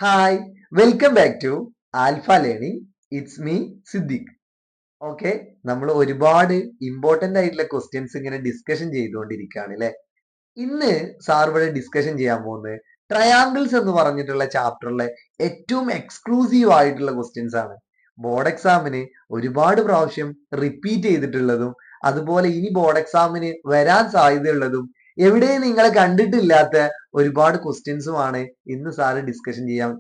Hi, welcome back to Alpha learning. It's me Siddique. Okay, നമ്മൾ ഒരുപാട് important ആയിട്ടുള്ള questions ഇങ്ങനെ ഡിസ്കഷൻ ചെയ്തുകൊണ്ടിരിക്കുകയാണ് അല്ലെ. ഇന്ന് സാർ ഇവിടെ ഡിസ്കഷൻ ചെയ്യാൻ പോകുന്നത് ട്രയാങ്കിൾസ് എന്ന് പറഞ്ഞിട്ടുള്ള ചാപ്റ്ററിലെ ഏറ്റവും എക്സ്ക്ലൂസീവ് ആയിട്ടുള്ള ക്വസ്റ്റ്യൻസ് ആണ്. ബോർഡ് എക്സാമിന് ഒരുപാട് പ്രാവശ്യം റിപ്പീറ്റ് ചെയ്തിട്ടുള്ളതും അതുപോലെ ഇനി ബോർഡ് എക്സാമിന് വരാൻ സാധ്യതയുള്ളതും എവിടെയും നിങ്ങൾ കണ്ടിട്ടില്ലാത്ത ഒരുപാട് ക്വസ്റ്റ്യൻസുമാണ് ഇന്ന് സാറ് ഡിസ്കഷൻ ചെയ്യാൻ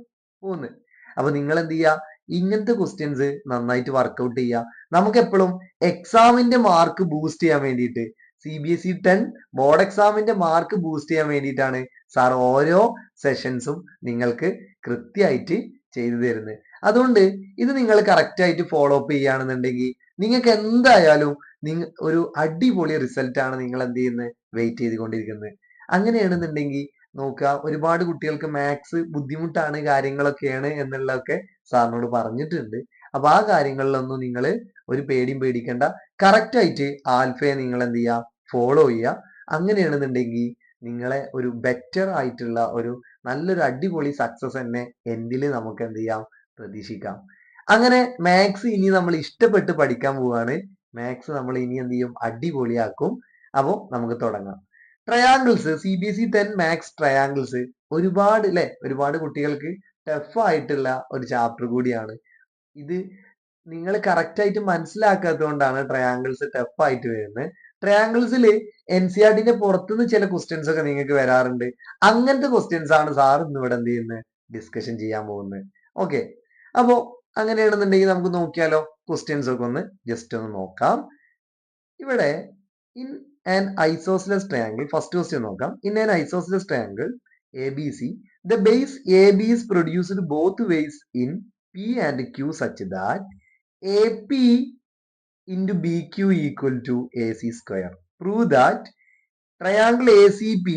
പോകുന്നത്. അപ്പൊ നിങ്ങൾ എന്ത് ചെയ്യുക, ഇങ്ങനത്തെ ക്വസ്റ്റ്യൻസ് നന്നായിട്ട് വർക്ക്ഔട്ട് ചെയ്യുക. നമുക്ക് എപ്പോഴും എക്സാമിന്റെ മാർക്ക് ബൂസ്റ്റ് ചെയ്യാൻ വേണ്ടിയിട്ട് CBSE 10 ബോർഡ് എക്സാമിന്റെ മാർക്ക് ബൂസ്റ്റ് ചെയ്യാൻ വേണ്ടിയിട്ടാണ് സാർ ഓരോ സെഷൻസും നിങ്ങൾക്ക് കൃത്യമായിട്ട് ചെയ്തു തരുന്നത്. അതുകൊണ്ട് ഇത് നിങ്ങൾ കറക്റ്റ് ആയിട്ട് ഫോളോ അപ്പ് ചെയ്യുകയാണെന്നുണ്ടെങ്കിൽ നിങ്ങൾക്ക് എന്തായാലും ഒരു അടിപൊളി റിസൾട്ട് ആണ് നിങ്ങൾ എന്ത് ചെയ്യുന്നത്, വെയിറ്റ് ചെയ്തുകൊണ്ടിരിക്കുന്നത്. അങ്ങനെയാണെന്നുണ്ടെങ്കിൽ നോക്കുക, ഒരുപാട് കുട്ടികൾക്ക് മാത്സ് ബുദ്ധിമുട്ടാണ് കാര്യങ്ങളൊക്കെയാണ് എന്നുള്ളതൊക്കെ സാറിനോട് പറഞ്ഞിട്ടുണ്ട്. അപ്പൊ ആ കാര്യങ്ങളിലൊന്നും നിങ്ങൾ ഒരു പേടിയും പേടിക്കേണ്ട. കറക്റ്റ് ആയിട്ട് ആൽഫയെ നിങ്ങൾ എന്ത് ചെയ്യുക, ഫോളോ ചെയ്യുക. അങ്ങനെയാണെന്നുണ്ടെങ്കിൽ നിങ്ങളെ ഒരു ബെറ്റർ ആയിട്ടുള്ള ഒരു നല്ലൊരു അടിപൊളി സക്സസ് തന്നെ എൻഡിൽ നമുക്ക് എന്ത് ചെയ്യാം, പ്രതീക്ഷിക്കാം. അങ്ങനെ മാത്സ് ഇനി നമ്മൾ ഇഷ്ടപ്പെട്ട് പഠിക്കാൻ പോവാണ്. മാത്സ് നമ്മൾ ഇനി എന്ത് ചെയ്യും, അടിപൊളിയാക്കും. അപ്പോൾ നമുക്ക് തുടങ്ങാം. ട്രയാങ്കിൾസ്, CBSE 10 മാത്സ് ട്രയാങ്കിൾസ് ഒരുപാട് അല്ലെ, ഒരുപാട് കുട്ടികൾക്ക് ടഫ് ആയിട്ടുള്ള ഒരു ചാപ്റ്റർ കൂടിയാണ് ഇത്. നിങ്ങൾ കറക്റ്റ് ആയിട്ട് മനസ്സിലാക്കാത്തത് കൊണ്ടാണ് ട്രയാങ്കിൾസ് ടഫ് ആയിട്ട് വരുന്നത്. ട്രയാങ്കിൾസിൽ NCERTന്റെ പുറത്തുനിന്ന് ചില ക്വസ്റ്റ്യൻസ് ഒക്കെ നിങ്ങൾക്ക് വരാറുണ്ട്. അങ്ങനത്തെ ക്വസ്റ്റ്യൻസ് ആണ് സാർ ഇന്ന് ഇവിടെ എന്ത് ചെയ്യുന്നത്, ഡിസ്കഷൻ ചെയ്യാൻ പോകുന്നത്. ഓക്കെ, അപ്പോ അങ്ങനെയാണെന്നുണ്ടെങ്കിൽ നമുക്ക് നോക്കിയാലോ, ക്വസ്റ്റ്യൻസ് ഒക്കെ ഒന്ന് ജസ്റ്റ് ഒന്ന് നോക്കാം. ഇവിടെ in an isosceles triangle, first question നോക്കാം. In an isosceles triangle ABC, the base AB is produced both ways in P and Q such that AP into BQ equal to AC square. Prove that triangle ACP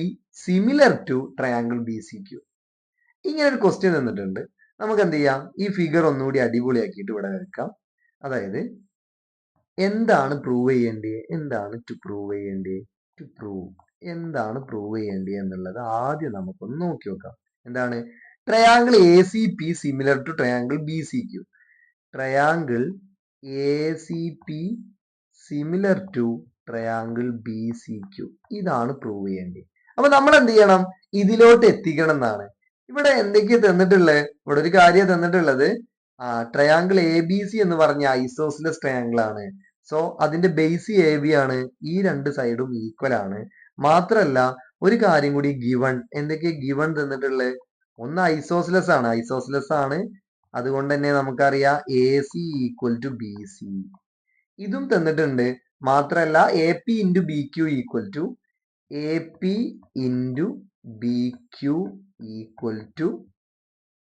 similar to triangle BCQ. ഇങ്ങനെ ഒരു question തന്നിട്ടുണ്ട്. നമുക്ക് എന്ത് ചെയ്യാം, ഈ figure ഒന്നുകൂടി അടിപൊളിയാക്കിയിട്ട് ഇവിടെ വെക്കാം. അതായത് എന്താണ് പ്രൂവ് ചെയ്യേണ്ടത്, എന്താണ് ടു പ്രൂവ് ചെയ്യേണ്ടത്, ടു പ്രൂവ് എന്താണ് പ്രൂവ് ചെയ്യേണ്ടത് എന്നുള്ളത് ആദ്യം നമുക്കൊന്ന് നോക്കി നോക്കാം. എന്താണ് triangle ACP similar to triangle BCQ. Triangle ACP similar to triangle BCQ, ഇതാണ് പ്രൂവ് ചെയ്യേണ്ടത്. അപ്പൊ നമ്മൾ എന്ത് ചെയ്യണം, ഇതിലോട്ട് എത്തിക്കണം എന്നാണ്. ഇവിടെ എന്തൊക്കെയാ തന്നിട്ടുള്ളത്, ഇവിടെ ഒരു കാര്യം തന്നിട്ടുള്ളത്, ട്രയാങ്കിൾ ABC എന്ന് പറഞ്ഞ ഐസോസിലസ് ട്രയാങ്കിൾ ആണ്. സോ അതിന്റെ ബേസ് AB ആണ്. ഈ രണ്ട് സൈഡും ഈക്വൽ ആണ്. മാത്രല്ല ഒരു കാര്യം കൂടി ഗിവൺ, എന്തൊക്കെയാ ഗിവൺ തന്നിട്ടുള്ളത്, ഒന്ന് ഐസോസിലസ് ആണ്, ഐസോസിലസ് ആണ്. അതുകൊണ്ട് തന്നെ നമുക്കറിയാം AC ഈക്വൽ ടു BC, ഇതും തന്നിട്ടുണ്ട്. മാത്രല്ല AP into BQ equal to AP into BQ equal to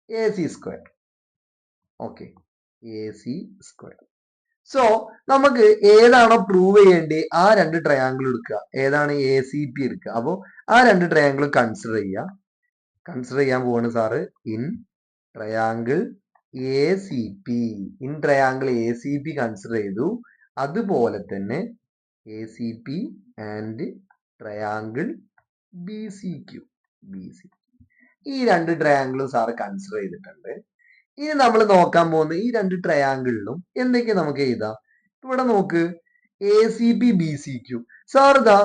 AC square. Okay, AC square. So നമുക്ക് ഏതാണോ പ്രൂവ് ചെയ്യേണ്ടത് ആ രണ്ട് ട്രയാങ്കിൾ എടുക്കുക. ഏതാണ്, ACP എടുക്കുക. അപ്പോൾ ആ രണ്ട് ട്രയാങ്കിൾ കൺസിഡർ ചെയ്യുക. കൺസിഡർ ചെയ്യാൻ പോവാണ് sir. In triangle ACP, in triangle ACP consider ചെയ്തു. അതുപോലെ തന്നെ ACP ആൻഡ് ട്രയാങ്കിൾ BCQ, ഈ രണ്ട് ട്രയാങ്കിളും സാറ് കൺസിഡർ ചെയ്തിട്ടുണ്ട്. ഇനി നമ്മൾ നോക്കാൻ പോകുന്ന ഈ രണ്ട് ട്രയാങ്കിളിലും എന്തൊക്കെ നമുക്ക് എഴുതാം. ഇവിടെ നോക്ക്, ACP BCQ. സാർ ഇതാ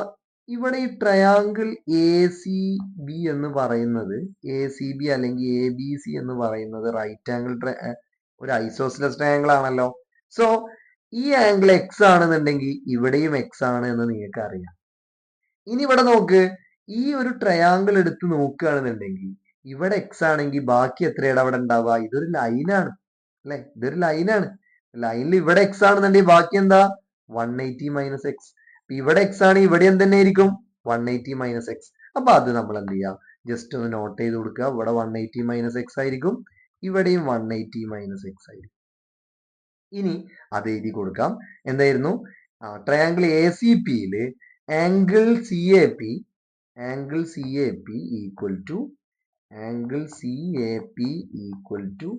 ഇവിടെ ഈ ട്രയാങ്കിൾ ACB എന്ന് പറയുന്നത്, ACB അല്ലെങ്കിൽ ABC എന്ന് പറയുന്നത് റൈറ്റ് ആംഗിൾ ഒരു ഐസോസിലസ് ട്രയാങ്കിൾ ആണല്ലോ. സോ ഈ ആംഗിൾ X ആണെന്നുണ്ടെങ്കിൽ ഇവിടെയും X ആണ് എന്ന് നിങ്ങൾക്ക് അറിയാം. ഇനി ഇവിടെ നോക്ക്, ഈ ഒരു ട്രയാങ്കിൾ എടുത്ത് നോക്കുകയാണെന്നുണ്ടെങ്കിൽ ഇവിടെ X ആണെങ്കിൽ ബാക്കി എത്രയാണ് അവിടെ ഉണ്ടാവുക, ഇതൊരു ലൈനാണ് അല്ലെ, ഇതൊരു ലൈനാണ്. ലൈനിൽ ഇവിടെ X ആണെന്നുണ്ടെങ്കിൽ ബാക്കി എന്താ, 180 മൈനസ് എക്സ്. ഇവിടെ X ആണ്, ഇവിടെ എന്തെന്നെ ആയിരിക്കും, 180 മൈനസ് എക്സ്. അപ്പൊ അത് നമ്മൾ എന്ത് ചെയ്യാം, ജസ്റ്റ് ഒന്ന് നോട്ട് ചെയ്ത് കൊടുക്കുക. ഇവിടെ 180 മൈനസ് എക്സ് ആയിരിക്കും, ഇവിടെയും 180 മൈനസ് എക്സ് ആയിരിക്കും. ഇനി അത് എഴുതി കൊടുക്കാം. എന്തായിരുന്നു, ട്രയാങ്കിൾ ACPയില് angle CAP, angle CAP equal to angle CAP equal to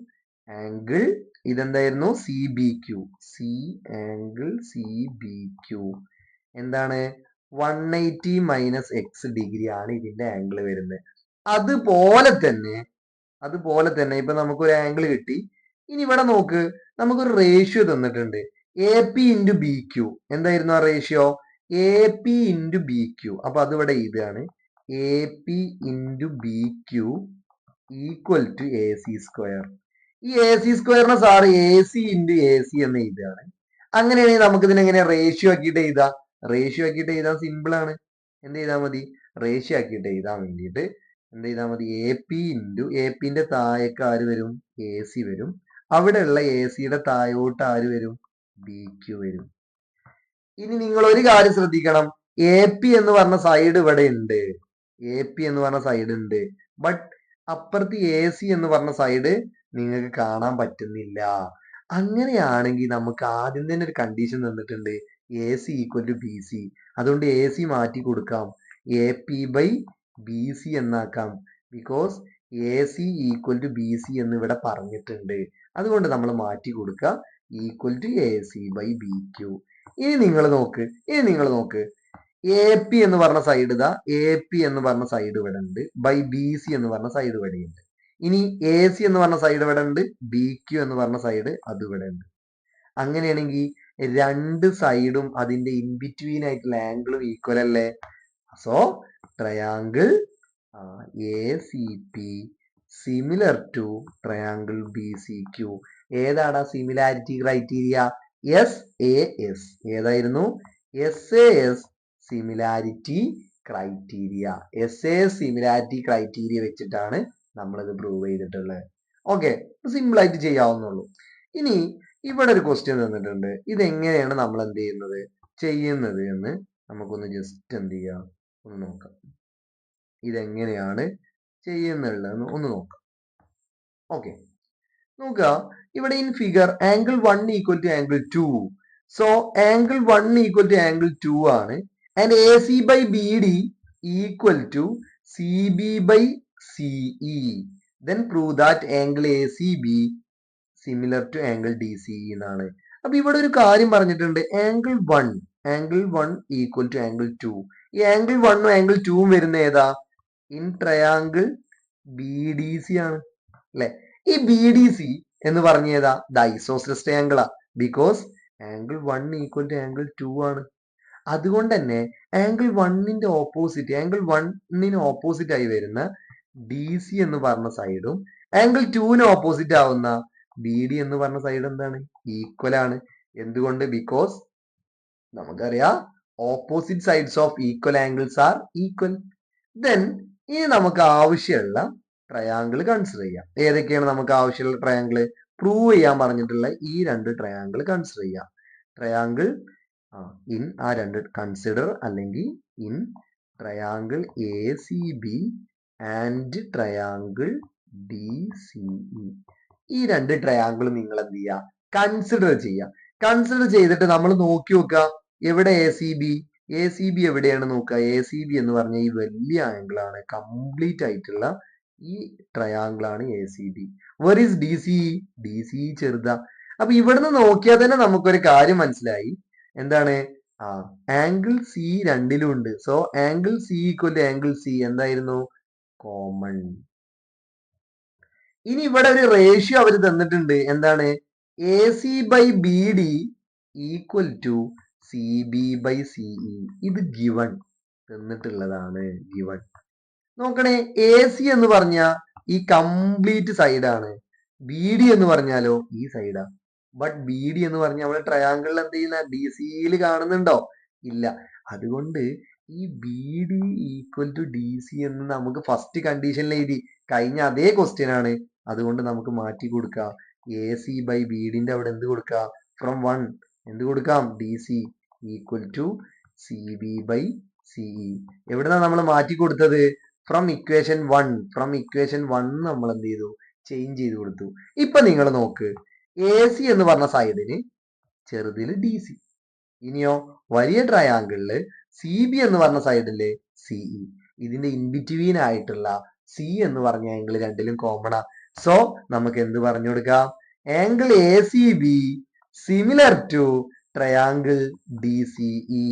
angle, ഇതെന്തായിരുന്നു, CBQ, ആംഗിൾ CBQ എന്താണ്, 180 മൈനസ് എക്സ് ഡിഗ്രി ആണ് ഇതിന്റെ ആംഗിൾ വരുന്നത്. അതുപോലെ തന്നെ അതുപോലെ തന്നെ ഇപ്പൊ നമുക്കൊരു ആംഗിൾ കിട്ടി. ഇനി ഇവിടെ നോക്ക്, നമുക്കൊരു റേഷ്യോ തന്നിട്ടുണ്ട്, A P into B Q. എന്തായിരുന്നു ആ ratio? A P into B Q. അപ്പൊ അതിവിടെ ഇതാണ്, A P into B Q equal to A C square. ഈ എ സി സ്ക്വയറിനെ sir A C into A C എന്ന് എഴുതുകയാണ്. അങ്ങനെയാണെങ്കിൽ നമുക്ക് ഇതിനെങ്ങനെ റേഷ്യോ ആക്കിയിട്ട് എഴുതാം? റേഷ്യോ ആക്കിയിട്ട് എഴുതാൻ സിമ്പിൾ ആണ്. എന്ത് ചെയ്താൽ മതി? റേഷ്യോ ആക്കിയിട്ട് എഴുതാൻ വേണ്ടിയിട്ട് എന്ത് ചെയ്താൽ മതി? എ പി ഇൻറ്റു എ പിന്റെ താഴേക്ക് ആര് വരും? എ സി വരും. അവിടെയുള്ള എ സിയുടെ താഴോട്ട് ആര് വരും? ബി ക്യു വരും. ഇനി നിങ്ങൾ ഒരു കാര്യം ശ്രദ്ധിക്കണം, എ പി എന്ന് പറഞ്ഞ സൈഡ് ഇവിടെ ഉണ്ട്, എ പി എന്ന് പറഞ്ഞ സൈഡ് ഉണ്ട്. ബട്ട് അപ്പുറത്ത് എ സി എന്ന് പറഞ്ഞ സൈഡ് നിങ്ങൾക്ക് കാണാൻ പറ്റുന്നില്ല. അങ്ങനെയാണെങ്കിൽ നമുക്ക് ആദ്യം തന്നെ ഒരു കണ്ടീഷൻ തന്നിട്ടുണ്ട്, A C equal to B C. അതുകൊണ്ട് എ സി മാറ്റി കൊടുക്കാം, A P by B C എന്നാക്കാം. Because A C equal to B C എന്ന് ഇവിടെ പറഞ്ഞിട്ടുണ്ട്. അതുകൊണ്ട് നമ്മൾ മാറ്റി കൊടുക്കുക, equal to A C by B Q. ഇനി നിങ്ങൾ നോക്ക്, എ പി എന്ന് പറഞ്ഞ സൈഡ് ഇതാ, എ പി എന്ന് പറഞ്ഞ സൈഡ് ഇവിടെ ഉണ്ട്, ബൈ ബി സി എന്ന് പറഞ്ഞ സൈഡ് ഇവിടെ ഉണ്ട്. ഇനി എ സി എന്ന് പറഞ്ഞ സൈഡ് ഇവിടെ ഉണ്ട്, ബി ക്യു എന്ന് പറഞ്ഞ സൈഡ് അത് ഇവിടെ ഉണ്ട്. അങ്ങനെയാണെങ്കിൽ രണ്ട് സൈഡും അതിന്റെ ഇൻ ബിറ്റ്വീൻ ആയിട്ടുള്ള ആംഗിളും ഈക്വൽ അല്ലേ? So triangle A C P similar to triangle B C Q. ഏതാണ് similarity criteria? S A S. ഏതായിരുന്നു? S A S similarity criteria. S A S similarity criteria വെച്ചിട്ടാണ് നമ്മളിത് പ്രൂവ് ചെയ്തിട്ടുള്ളത്. ഓക്കെ, സിമ്പിൾ ആയിട്ട് ചെയ്യാവുന്നുള്ളൂ. ഇനി ഇവിടെ ഒരു ക്വസ്റ്റ്യൻ തന്നിട്ടുണ്ട്, ഇതെങ്ങനെയാണ് നമ്മൾ എന്ത് ചെയ്യുന്നത് എന്ന് നമുക്കൊന്ന് ജസ്റ്റ് എന്ത് ചെയ്യാം, ഒന്ന് നോക്കാം. ഇതെങ്ങനെയാണ് ചെയ്യുന്നുള്ളതെന്ന് ഒന്ന് നോക്കാം. ഓക്കെ, നോക്കുക, ഇവിടെ in figure angle 1 equal to angle 2. So angle 1 equal to angle 2 ആണ്. And A C by B D equal to C B by CE. Then prove that angle A C B similar to angle D C എന്നാണ്. അപ്പൊ ഇവിടെ ഒരു കാര്യം പറഞ്ഞിട്ടുണ്ട്, angle 1 equal to angle 2. ഈ angle 1ഉം angle 2ഉം വരുന്ന ഏതാ? In triangle B D C ആണ് അല്ലെ? ഈ ബി ഡി സി എന്ന് പറഞ്ഞ ഏതാ? ദ ഐസോസെലസ് ട്രയാങ്കിളാ. Because angle 1 equal to angle 2 ആണ്. അതുകൊണ്ട് തന്നെ ആംഗിൾ 1ന്റെ ഓപ്പോസിറ്റ്, ആംഗിൾ 1ന് ഓപ്പോസിറ്റ് ആയി വരുന്ന ഡി സി എന്ന് പറഞ്ഞ സൈഡും ആംഗിൾ 2ന് ഓപ്പോസിറ്റ് ആവുന്ന ബി ഡി എന്ന് പറഞ്ഞ സൈഡ് എന്താണ്? ഈക്വൽ ആണ്. എന്തുകൊണ്ട്? ബിക്കോസ് നമുക്കറിയാം opposite sides of equal angles are equal. Then ഇനി നമുക്ക് ആവശ്യമുള്ള ട്രയാങ്കിൾ കൺസിഡർ ചെയ്യാം. ഏതൊക്കെയാണ് നമുക്ക് ആവശ്യമുള്ള ട്രയാങ്കിൾ? പ്രൂവ് ചെയ്യാൻ പറഞ്ഞിട്ടുള്ള ഈ രണ്ട് ട്രയാങ്കിൾ കൺസിഡർ ചെയ്യാം. ട്രയാങ്കിൾ ഇൻ ആ രണ്ട് കൺസിഡർ, അല്ലെങ്കിൽ in triangle A C B and triangle D C E. ഈ രണ്ട് ട്രയാങ്കിൾ നിങ്ങൾ എന്ത് ചെയ്യുക? കൺസിഡർ ചെയ്യുക. കൺസിഡർ ചെയ്തിട്ട് നമ്മൾ നോക്കി നോക്കുക, എവിടെ A C B? A C B എവിടെയാണ് നോക്കുക? എ സി ബി എന്ന് പറഞ്ഞ ഈ വലിയ ആംഗിൾ ആണ്, കംപ്ലീറ്റ് ആയിട്ടുള്ള ഈ ട്രയാങ്കിൾ ആണ് A C B. Were is D C? D C ചെറുതാ. അപ്പൊ ഇവിടുന്ന് നോക്കിയാൽ തന്നെ നമുക്കൊരു കാര്യം മനസ്സിലായി. എന്താണ്? ആംഗിൾ സി രണ്ടിലും ഉണ്ട്. So angle C equal to angle C എന്തായിരുന്നു? കോമൺ. ഇനി ഇവിടെ ഒരു റേഷ്യോ അവർ തന്നിട്ടുണ്ട്, എന്താണ്? A C by B D equal to C B by CE. ഇത് ഗിവൺ തന്നിട്ടുള്ളതാണ്, ഗിവൺ. നോക്കണേ, എ സി എന്ന് പറഞ്ഞ ഈ കംപ്ലീറ്റ് സൈഡാണ്, ബി ഡി എന്ന് പറഞ്ഞാലോ ഈ സൈഡാ. ബട്ട് ബി ഡി എന്ന് പറഞ്ഞാൽ നമ്മൾ ട്രയാങ്കിളിൽ എന്ത് ചെയ്യുന്ന? ഡി സിയിൽ കാണുന്നുണ്ടോ? ഇല്ല. അതുകൊണ്ട് ഈ B D equal to D C എന്ന് നമുക്ക് ഫസ്റ്റ് കണ്ടീഷനിൽ എഴുതി കഴിഞ്ഞ അതേ ക്വസ്റ്റ്യൻ ആണ്. അതുകൊണ്ട് നമുക്ക് മാറ്റി കൊടുക്കാം. എ സി ബൈ ബി ഡിന്റെ അവിടെ എന്ത് കൊടുക്കാം? ഫ്രം 1 എന്ത് കൊടുക്കാം? D C equal to C B by CE. എവിടുന്നാ നമ്മൾ മാറ്റി കൊടുത്തത്? From equation 1. ഫ്രം ഇക്വേഷൻ 1 നമ്മൾ എന്ത് ചെയ്തു? ചേഞ്ച് ചെയ്ത് കൊടുത്തു. ഇപ്പൊ നിങ്ങൾ നോക്ക്, എ സി എന്ന് പറഞ്ഞ സൈഡിന് ചെറുതില് ഡി സി. ഇനിയോ വലിയ ട്രയാങ്കിളില് സി ബി എന്ന് പറഞ്ഞ സൈഡില് സിഇ. ഇതിന്റെ ഇൻബിറ്റ്വീൻ ആയിട്ടുള്ള സി എന്ന് പറഞ്ഞ ആംഗിൾ രണ്ടിലും കോമണാ. സോ നമുക്ക് എന്ത് പറഞ്ഞു കൊടുക്കാം? Angle A C B similar to triangle D C E.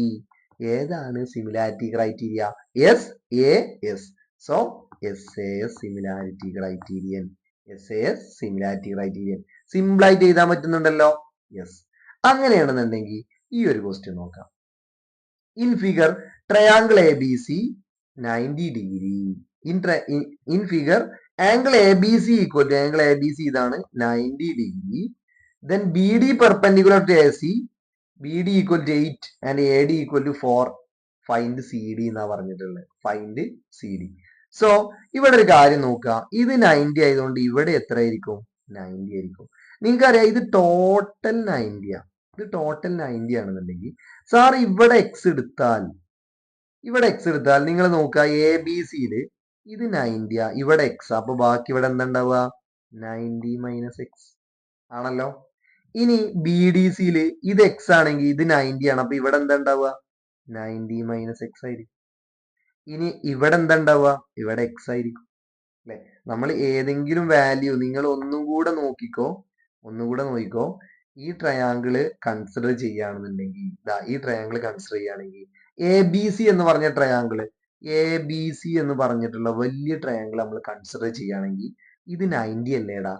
ഏതാണ് similarity criteria? S A S. So SAS similarity criterion. SAS similarity criterion simple ആയിട്ട് എഴുതാൻ പറ്റുന്നുണ്ടല്ലോ. യെസ്. അങ്ങനെയാണെന്നുണ്ടെങ്കിൽ ഈ ഒരു ക്വസ്റ്റ്യൻ നോക്കാം. In figure triangle ABC 90 degree. In figure angle ABC equal to angle ABC ഇതാണ് 90 degree. Then BD perpendicular to AC, BD equal to 8 and AD equal to 4. Find CD എന്നാ പറഞ്ഞിട്ടുള്ളത്. Find CD. സോ ഇവിടെ ഒരു കാര്യം നോക്കുക. ഇത് 90 ആയതുകൊണ്ട് ഇവിടെ എത്ര ആയിരിക്കും? 90 ആയിരിക്കും. നിങ്ങൾക്കറിയാം ഇത് ടോട്ടൽ 90 ആണ്. ഇത് ടോട്ടൽ 90 ആണെന്നുണ്ടെങ്കിൽ സാർ ഇവിടെ എക്സ് എടുത്താൽ നിങ്ങൾ നോക്കുക ABC ഇത് 90 ആ, ഇവിടെ എക്സ്, അപ്പൊ ബാക്കി ഇവിടെ എന്താ ഉണ്ടാവുക? 90 മൈനസ് എക്സ് ആണല്ലോ. ഇനി BDC ഇത് എക്സ് ആണെങ്കിൽ ഇത് 90 ആണ്, അപ്പൊ ഇവിടെ എന്താ ഉണ്ടാവുക? 90 മൈനസ് എക്സ് ആയിരിക്കും. ഇനി ഇവിടെ എന്താ ഉണ്ടാവുക? ഇവിടെ എക്സ് ആയിരിക്കും അല്ലെ. നമ്മൾ ഏതെങ്കിലും വാല്യൂ നിങ്ങൾ ഒന്നുകൂടെ നോക്കിക്കോ. ഈ ട്രയാങ്കിള് കൺസിഡർ ചെയ്യുകയാണെന്നുണ്ടെങ്കിൽ ഈ ട്രയാങ്കിൾ കൺസിഡർ ചെയ്യുകയാണെങ്കിൽ ABC എന്ന് പറഞ്ഞ ട്രയാങ്കിള് ABC എന്ന് പറഞ്ഞിട്ടുള്ള വലിയ ട്രയാങ്കിൾ നമ്മൾ കൺസിഡർ ചെയ്യുകയാണെങ്കിൽ ഇത് 90 അല്ലേടാ.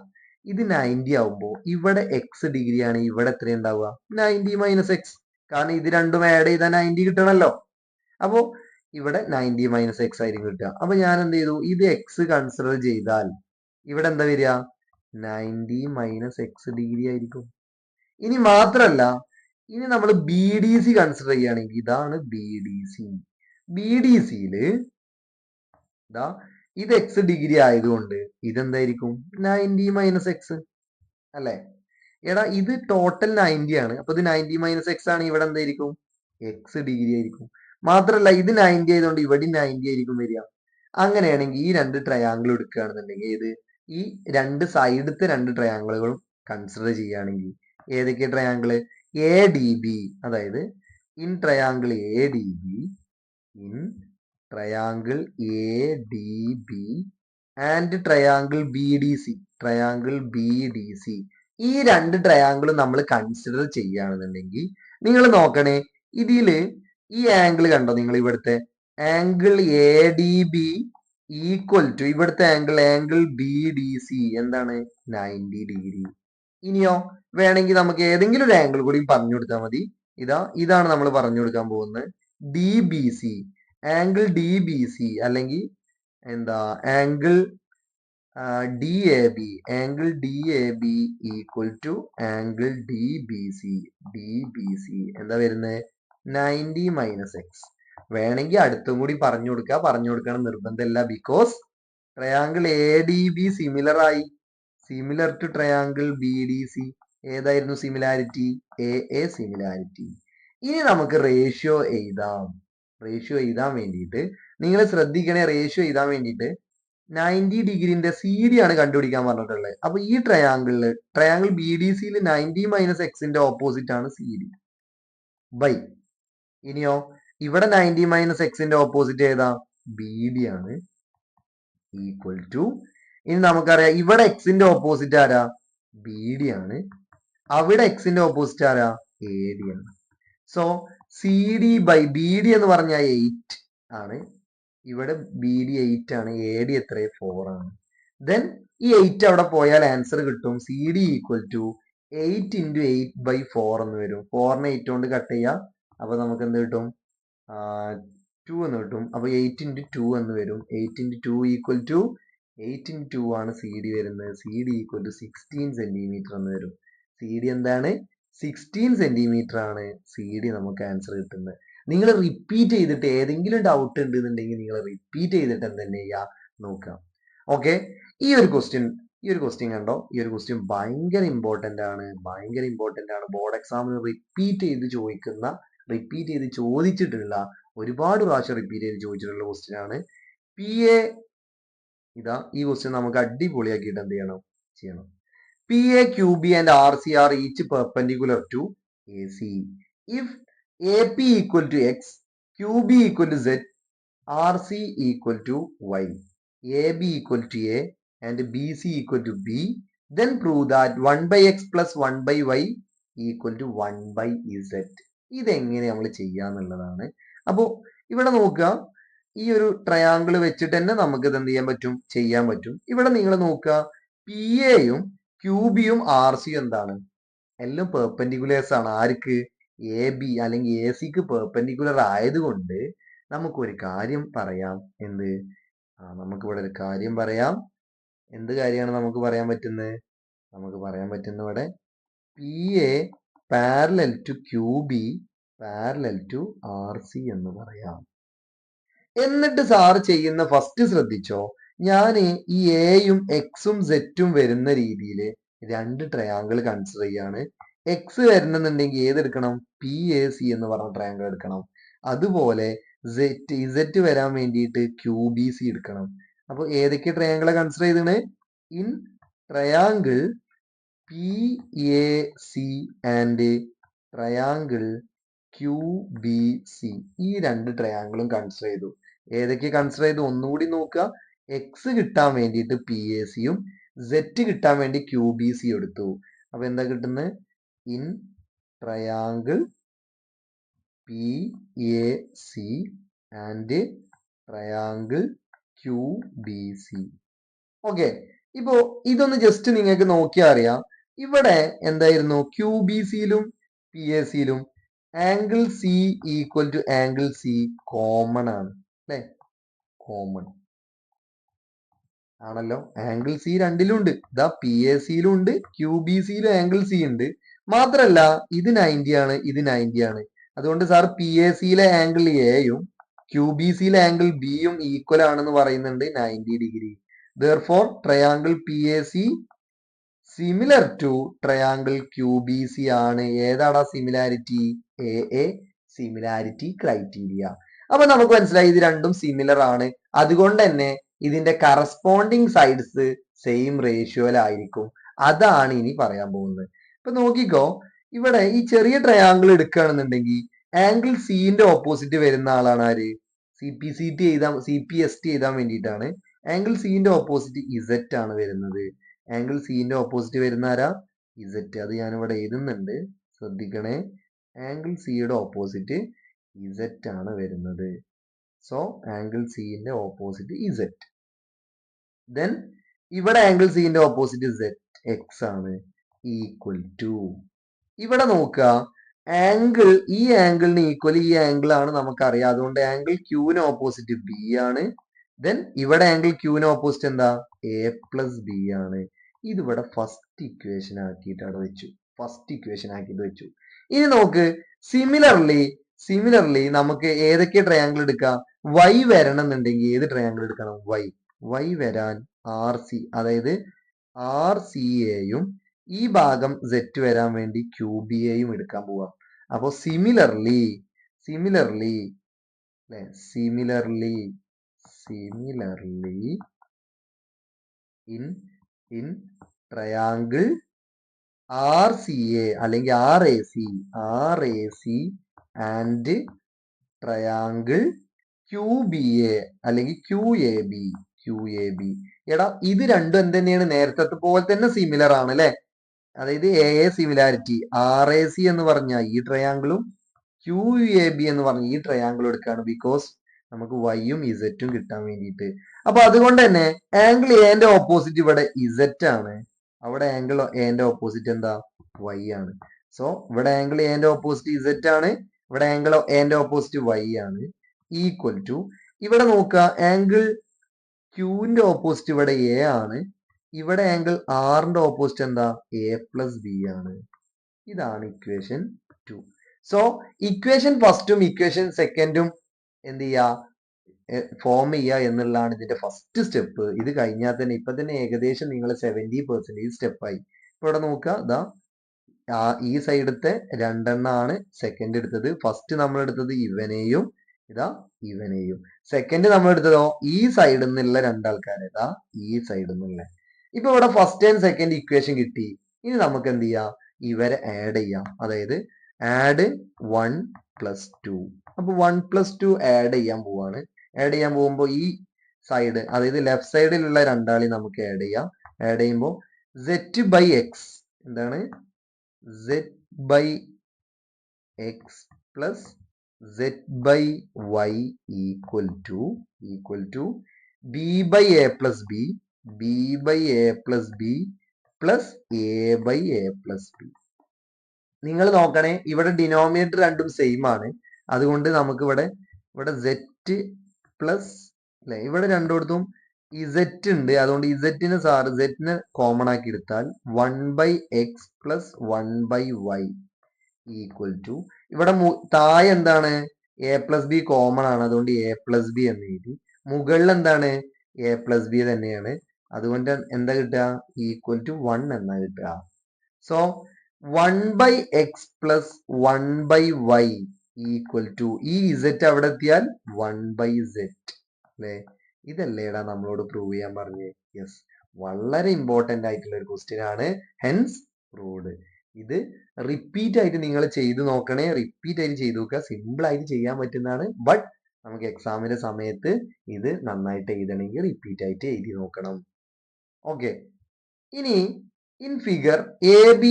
ഇത് 90 ആവുമ്പോൾ ഇവിടെ എക്സ് ഡിഗ്രി ആണ്, ഇവിടെ എത്ര ഉണ്ടാവുക? 90 മൈനസ് എക്സ്. കാരണം ഇത് രണ്ടും ആഡ് ചെയ്താൽ 90 കിട്ടണമല്ലോ. അപ്പോ ഇവിടെ 90 മൈനസ് എക്സ് ആയിരിക്കും കിട്ടുക. അപ്പൊ ഞാൻ എന്ത് ചെയ്തു? ഇത് എക്സ് കൺസിഡർ ചെയ്താൽ ഇവിടെ എന്താ വരിക? 90 മൈനസ് എക്സ് ഡിഗ്രി ആയിരിക്കും. ഇനി മാത്രല്ല, ഇനി നമ്മൾ BDC കൺസിഡർ ചെയ്യുകയാണെങ്കിൽ ഇതാണ് BDC. BDCയില് ഇത് എക്സ് ഡിഗ്രി ആയതുകൊണ്ട് ഇതെന്തായിരിക്കും? 90 മൈനസ് എക്സ് അല്ലെ. എടാ ഇത് ടോട്ടൽ 90 ആണ്, അപ്പൊ ഇത് 90 മൈനസ് എക്സ് ആണ്, ഇവിടെ എന്തായിരിക്കും? എക്സ് ഡിഗ്രി ആയിരിക്കും. മാത്രല്ല ഇത് 90 ആയതുകൊണ്ട് ഇവിടെ 90 ആയിരിക്കും വരിക. അങ്ങനെയാണെങ്കിൽ ഈ രണ്ട് ട്രയാങ്കിൾ എടുക്കുകയാണെന്നുണ്ടെങ്കിൽ ഈ രണ്ട് സൈഡത്തെ രണ്ട് ട്രയാങ്കിളുകളും കൺസിഡർ ചെയ്യുകയാണെങ്കിൽ ഏതൊക്കെ ട്രയാങ്കിള്? ADB, അതായത് in triangle ADB and triangle BDC ഈ രണ്ട് ട്രയാങ്കിൾ നമ്മൾ കൺസിഡർ ചെയ്യുകയാണെന്നുണ്ടെങ്കിൽ നിങ്ങൾ നോക്കണേ, ഇതില് ഈ ആംഗിൾ കണ്ടോ? നിങ്ങൾ ഇവിടുത്തെ ആംഗിൾ ADB ഈക്വൽ ടു ഇവിടുത്തെ ആംഗിൾ BDC എന്താണ്? 90 ഡിഗ്രി. ഇനിയോ വേണമെങ്കിൽ നമുക്ക് ഏതെങ്കിലും ഒരു ആംഗിൾ കൂടി പറഞ്ഞു കൊടുത്താൽ മതി. ഇതാണ് നമ്മൾ പറഞ്ഞു കൊടുക്കാൻ പോകുന്നത്. DBC, ആംഗിൾ DBC അല്ലെങ്കിൽ angle DAB equal to angle DBC എന്താ വരുന്നത്? 90 മൈനസ് എക്സ്. വേണമെങ്കിൽ അടുത്തും കൂടി പറഞ്ഞു കൊടുക്കണം നിർബന്ധമില്ല. Because triangle ADB similar to triangle BDC. ഏതായിരുന്നു സിമിലാരിറ്റി? AA similarity. ഇനി നമുക്ക് റേഷ്യോ എഴുതാൻ വേണ്ടിയിട്ട് നിങ്ങൾ ശ്രദ്ധിക്കണേ. റേഷ്യോ എഴുതാൻ വേണ്ടിയിട്ട് 90 ഡിഗ്രിന്റെ CD ആണ് കണ്ടുപിടിക്കാൻ പറഞ്ഞിട്ടുള്ളത്. അപ്പൊ ഈ ട്രയാങ്കിൾ BDCയിൽ 90 മൈനസ് എക്സിന്റെ ഓപ്പോസിറ്റ് ആണ് CD ബൈ. ഇനിയോ ഇവിടെ 90 മൈനസ് എക്സിന്റെ ഓപ്പോസിറ്റ് ഏതാ? BD ആണ്. ഈക്വൽ ടു, ഇനി നമുക്കറിയാം ഇവിടെ എക്സിന്റെ ഓപ്പോസിറ്റ് ആരാ? BD ആണ്. അവിടെ എക്സിന്റെ ഓപ്പോസിറ്റ് ആരാ? AD ആണ്. സോ CD ബൈ BD എന്ന് പറഞ്ഞാൽ 8 ആണ്. ഇവിടെ BD 8 ആണ്. AD എത്ര? 4 ആണ്. ദെൻ ഈ 8 അവിടെ പോയാൽ ആൻസർ കിട്ടും. CD equal to 8 into 8 by 4 എന്ന് വരും. 4നെ 8 കൊണ്ട് കട്ട് ചെയ്യാം. അപ്പൊ നമുക്ക് എന്ത് കിട്ടും? 2 എന്ന് കിട്ടും. അപ്പൊ 8 into 2 എന്ന് വരും. 8 into 2 ഈക്വൽ ടു 8 into 2 ആണ് CD വരുന്നത്. CD ഈക്വൽ ടു 16 സെന്റിമീറ്റർ എന്ന് വരും. CD എന്താണ്? 16 സെന്റിമീറ്റർ ആണ് CD നമുക്ക് ആൻസർ കിട്ടുന്നത്. നിങ്ങൾ റിപ്പീറ്റ് ചെയ്തിട്ട് ഏതെങ്കിലും ഡൗട്ട് ഉണ്ടെന്നുണ്ടെങ്കിൽ നിങ്ങൾ റിപ്പീറ്റ് ചെയ്തിട്ട് എന്തെന്നെ ചെയ്യുക? നോക്കാം. ഓക്കെ. ഈ ഒരു ക്വസ്റ്റ്യൻ കണ്ടോ? ഈ ഒരു ക്വസ്റ്റ്യൻ ഭയങ്കര ഇമ്പോർട്ടന്റ് ആണ്. ബോർഡ് എക്സാമിന് റിപ്പീറ്റ് ചെയ്ത് ചോദിച്ചിട്ടുള്ള ഒരുപാട് പ്രാവശ്യം റിപ്പീറ്റ് ചെയ്ത് ചോദിച്ചിട്ടുള്ള ക്വസ്റ്റ്യൻ ആണ്. PA ഈ ക്വസ്റ്റ്യൻ നമുക്ക് അടിപൊളിയാക്കിയിട്ട് എന്ത് ചെയ്യണം? PA, QB and RC are each perpendicular to AC. If AP equal to X, QB equal to Z, RC equal to Y, AB equal to A and BC equal to B, then prove that 1 by X plus 1 by Y equal to 1 by Z. ഇതെങ്ങനെ നമ്മൾ ചെയ്യാന്നുള്ളതാണ്. അപ്പോ ഇവിടെ നോക്കുക, ഈ ഒരു triangle വെച്ചിട്ട് തന്നെ നമുക്ക് ഇത് എന്ത് ചെയ്യാൻ പറ്റും. ഇവിടെ നിങ്ങൾ നോക്കുക, പി എയും ക്യൂ ബിയും ആർ സിയും എന്താണ്, എല്ലാം പെർപെൻഡിക്കുലേഴ്സ് ആണ്. ആർക്ക്? എ ബി അല്ലെങ്കിൽ എ സിക്ക് പെർപെൻഡിക്കുലർ ആയതുകൊണ്ട് നമുക്കൊരു കാര്യം പറയാം. എന്ത്? നമുക്കിവിടെ ഒരു കാര്യം പറയാം. എന്ത് കാര്യമാണ് നമുക്ക് പറയാൻ പറ്റുന്നത്? നമുക്ക് പറയാൻ പറ്റുന്ന ഇവിടെ P A parallel to Q B parallel to R C എന്ന് പറയാം. എന്നിട്ട് സാറ് ചെയ്യുന്ന ഫസ്റ്റ് ശ്രദ്ധിച്ചോ, ഞാൻ ഈ എയും എക്സും സെറ്റും വരുന്ന രീതിയിൽ രണ്ട് ട്രയാങ്കിൾ കൺസിഡർ ചെയ്യാണ്. എക്സ് വരണമെന്നുണ്ടെങ്കിൽ ഏതെടുക്കണം? പി എ സി എന്ന് പറഞ്ഞ ട്രയാങ്കിൾ എടുക്കണം. അതുപോലെ ഇസെറ്റ് വരാൻ വേണ്ടിയിട്ട് ക്യൂ ബി സി എടുക്കണം. അപ്പൊ ഏതൊക്കെ ട്രയാങ്കിളെ കൺസിഡർ ചെയ്താണ്? In triangle P A C and triangle Q B C, ഈ രണ്ട് ട്രയാങ്കിളും കൺസിഡർ ചെയ്തു. ഏതൊക്കെ കൺസിഡർ ചെയ്തു? ഒന്നുകൂടി നോക്കുക. എക്സ് കിട്ടാൻ വേണ്ടിയിട്ട് പി എ സിയും സെറ്റ് കിട്ടാൻ വേണ്ടി ക്യൂ ബി സി എടുത്തു. അപ്പൊ എന്താ കിട്ടുന്നത്? In triangle P A C and triangle Q B C. Okay, ഇപ്പോ ഇതൊന്ന് ജസ്റ്റ് നിങ്ങൾക്ക് നോക്കിയാൽ അറിയാം. ഇവിടെ എന്തായിരുന്നു? ക്യൂ ബി സിയിലും പി എ സിയിലും angle C equal to angle C common ആണ് അല്ലെ? കോമൺ ആണല്ലോ. ആംഗിൾ സി രണ്ടിലും ഉണ്ട്. ഇതാ പി എ സിയിലും ഉണ്ട്, ക്യൂ ബി സിയിലും ആംഗിൾ സി ഉണ്ട്. മാത്രല്ല ഇത് 90 ആണ്, ഇത് 90 ആണ്. അതുകൊണ്ട് സാർ പി എ സിയിലെ ആംഗിൾ എയും ക്യൂ ബി സിയിലെ ആംഗിൾ ബിയും ഈക്വൽ ആണെന്ന് പറയുന്നുണ്ട്, 90 degree. Therefore, triangle PAC similar to triangle Q B C ആണ്. ഏതാടാ സിമിലാരിറ്റി? A similarity criteria. അപ്പൊ നമുക്ക് മനസ്സിലായി ഇത് രണ്ടും സിമിലർ ആണ്. അതുകൊണ്ട് തന്നെ ഇതിന്റെ കറസ്പോണ്ടിങ് സൈഡ്സ് സെയിം റേഷ്യോയിലായിരിക്കും. അതാണ് ഇനി പറയാൻ പോകുന്നത്. ഇപ്പൊ നോക്കിക്കോ, ഇവിടെ ഈ ചെറിയ ട്രയാങ്കിൾ എടുക്കുകയാണെന്നുണ്ടെങ്കിൽ ആംഗിൾ സിന്റെ ഓപ്പോസിറ്റ് വരുന്ന ആളാണ് ആര്? സി പി എസ് ടി എഴുതാൻ വേണ്ടിയിട്ടാണ്. ആംഗിൾ സിന്റെ ഓപ്പോസിറ്റ് ഇസെറ്റ് ആണ് വരുന്നത്. ആംഗിൾ സിന്റെ ഓപ്പോസിറ്റ് വരുന്ന ആരാ? ഇസെറ്റ്. അത് ഞാനിവിടെ എഴുതുന്നുണ്ട്, ശ്രദ്ധിക്കണേ. ആംഗിൾ സിയുടെ ഓപ്പോസിറ്റ് ഇസെറ്റ് ആണ് വരുന്നത്. സോ ആംഗിൾ സിന്റെ ഓപ്പോസിറ്റ് ഇസെറ്റ്. ദെൻ ഇവിടെ ആംഗിൾ സിന്റെ ഓപ്പോസിറ്റ് സെറ്റ് എക്സ് ആണ്, ഈക്വൽ ടു. ഇവിടെ നോക്കുക, ആംഗിൾ ഈ ആംഗിളിന് ഈക്വൽ ഈ ആംഗിൾ ആണ് നമുക്കറിയാം. അതുകൊണ്ട് ആംഗിൾ ക്യൂവിന് ഓപ്പോസിറ്റ് ബി ആണ്. ദെൻ ഇവിടെ ആംഗിൾ ക്യൂവിന് ഓപ്പോസിറ്റ് എന്താ? എ പ്ലസ് ബി ആണ്. ഇതിവിടെ ഫസ്റ്റ് ഇക്വേഷൻ ആക്കിയിട്ട് അവിടെ വെച്ചു. ഫസ്റ്റ് ഇക്വേഷൻ ആക്കിയിട്ട് വെച്ചു. ഇനി നോക്ക്, സിമിലർലി നമുക്ക് ഏതൊക്കെ ട്രയാങ്കിൾ എടുക്കാം? വൈ വരണം എന്നുണ്ടെങ്കിൽ ഏത് ട്രയാങ്കിൾ എടുക്കണം? വൈ വരാൻ ആർ സി, അതായത് ആർ സി എയും ഈ ഭാഗം സെറ്റ് വരാൻ വേണ്ടി ക്യൂ ബി എയും എടുക്കാൻ പോവാം. അപ്പോ similarly in triangle R C A അല്ലെങ്കിൽ R A C and triangle Q B A അല്ലെങ്കിൽ ക്യൂ എ ബി. എടാ ഇത് രണ്ടും എന്ത് തന്നെയാണ്? നേരത്തെ പോലെ തന്നെ സിമിലർ ആണ് അല്ലെ? അതായത് A similarity, R A C എന്ന് പറഞ്ഞ ഈ ട്രയാങ്കിളും ക്യൂ എ ബി എന്ന് പറഞ്ഞ ഈ ട്രയാങ്കിളും എടുക്കുകയാണ്. ബിക്കോസ് നമുക്ക് വൈയും ഇസെറ്റും കിട്ടാൻ വേണ്ടിയിട്ട്. അപ്പൊ അതുകൊണ്ട് തന്നെ ആംഗിൾ എന്റെ ഓപ്പോസിറ്റ് ഇവിടെ ഇസെറ്റ് ആണ്, അവിടെ ആംഗിൾ എന്റെ ഓപ്പോസിറ്റ് എന്താ? വൈ ആണ്. സോ ഇവിടെ ആംഗിൾ എന്റെ ഓപ്പോസിറ്റ് ഇസെറ്റ് ആണ്, ഇവിടെ ആംഗിൾ എന്റെ ഓപ്പോസിറ്റ് വൈ ആണ്. ഈക്വൽ ടു ഇവിടെ നോക്കുക, ആംഗിൾ ക്യൂവിന്റെ ഓപ്പോസിറ്റ് ഇവിടെ എ ആണ്, ഇവിടെ ആംഗിൾ ആറിന്റെ ഓപ്പോസിറ്റ് എന്താ? എ പ്ലസ് ബി ആണ്. ഇതാണ് ഇക്വേഷൻ 2. സോ ഇക്വേഷൻ ഫസ്റ്റും ഇക്വേഷൻ സെക്കൻഡും എന്ത് ചെയ്യുക? ഫോം ചെയ്യുക എന്നുള്ളതാണ് ഇതിന്റെ ഫസ്റ്റ് സ്റ്റെപ്പ്. ഇത് കഴിഞ്ഞാൽ തന്നെ ഇപ്പൊ തന്നെ ഏകദേശം നിങ്ങൾ 70% സ്റ്റെപ്പായി. ഇപ്പൊ ഇവിടെ നോക്കുക, ഇതാ ഈ സൈഡത്തെ രണ്ടെണ്ണമാണ് സെക്കൻഡ് എടുത്തത്. ഫസ്റ്റ് നമ്മൾ എടുത്തത് ഇവനെയും ഇവനെയും. സെക്കൻഡ് നമ്മൾ എടുത്തതോ ഈ സൈഡിൽ നിന്നുള്ള രണ്ടാൾക്കാരെ, ഈ സൈഡിൽ നിന്നുള്ള. ഇപ്പൊ ഇവിടെ ഫസ്റ്റ് ആൻഡ് സെക്കൻഡ് ഇക്വേഷൻ കിട്ടി. ഇനി നമുക്ക് എന്ത് ചെയ്യാം? ഇവരെ ആഡ് ചെയ്യാം. അതായത് ആഡ് 1 + 2. അപ്പൊ 1 + 2 ആഡ് ചെയ്യാൻ പോവാണ്. ആഡ് ചെയ്യാൻ പോകുമ്പോൾ ഈ സൈഡ്, അതായത് ലെഫ്റ്റ് സൈഡിലുള്ള രണ്ടാളി നമുക്ക് ആഡ് ചെയ്യാം. ആഡ് ചെയ്യുമ്പോൾ z/x എന്താണ്? z/x + z by y equal to b by a plus b, b by a plus b plus a by a plus b. നിങ്ങൾ നോക്കണേ, ഇവിടെ ഡിനോമിനേറ്റർ രണ്ടും സെയിം ആണ്. അതുകൊണ്ട് നമുക്ക് ഇവിടെ z പ്ലസ് അല്ലെ, ഇവിടെ രണ്ടിടത്തും z ഉണ്ട്. അതുകൊണ്ട് ഇസറ്റിന് z കോമൺ ആക്കി എടുത്താൽ 1/x plus 1/y equal to, ഇവിടെ താഴെ എന്താണ്, a പ്ലസ് ബി കോമൺ ആണ്. അതുകൊണ്ട് a പ്ലസ് ബി എന്ന് എഴുതി. മുകളിൽ എന്താണ്, a പ്ലസ് ബി തന്നെയാണ്. അതുകൊണ്ട് എന്താ കിട്ടുക, ഈക്വൽ ടു 1 എന്നാ കിട്ടുക. So 1/x plus 1/y equal to, ഈ z അവിടെ എത്തിയാൽ 1/z അല്ലെ. ഇതല്ലേടാ നമ്മളോട് പ്രൂവ് ചെയ്യാൻ പറഞ്ഞേ. യെസ്, വളരെ ഇമ്പോർട്ടന്റ് ആയിട്ടുള്ള ഒരു ക്വസ്റ്റ്യൻ ആണ്. Hence proved. ഇത് റിപ്പീറ്റ് ആയിട്ട് നിങ്ങൾ ചെയ്തു നോക്കണേ. റിപ്പീറ്റ് ആയിട്ട് ചെയ്തു നോക്കുക. സിമ്പിൾ ആയിട്ട് ചെയ്യാൻ പറ്റുന്നതാണ്. ബട്ട് നമുക്ക് എക്സാമിന്റെ സമയത്ത് ഇത് നന്നായിട്ട് എഴുതണമെങ്കിൽ റിപ്പീറ്റ് ആയിട്ട് എഴുതി നോക്കണം. ഓക്കെ, ഇനി in figure AB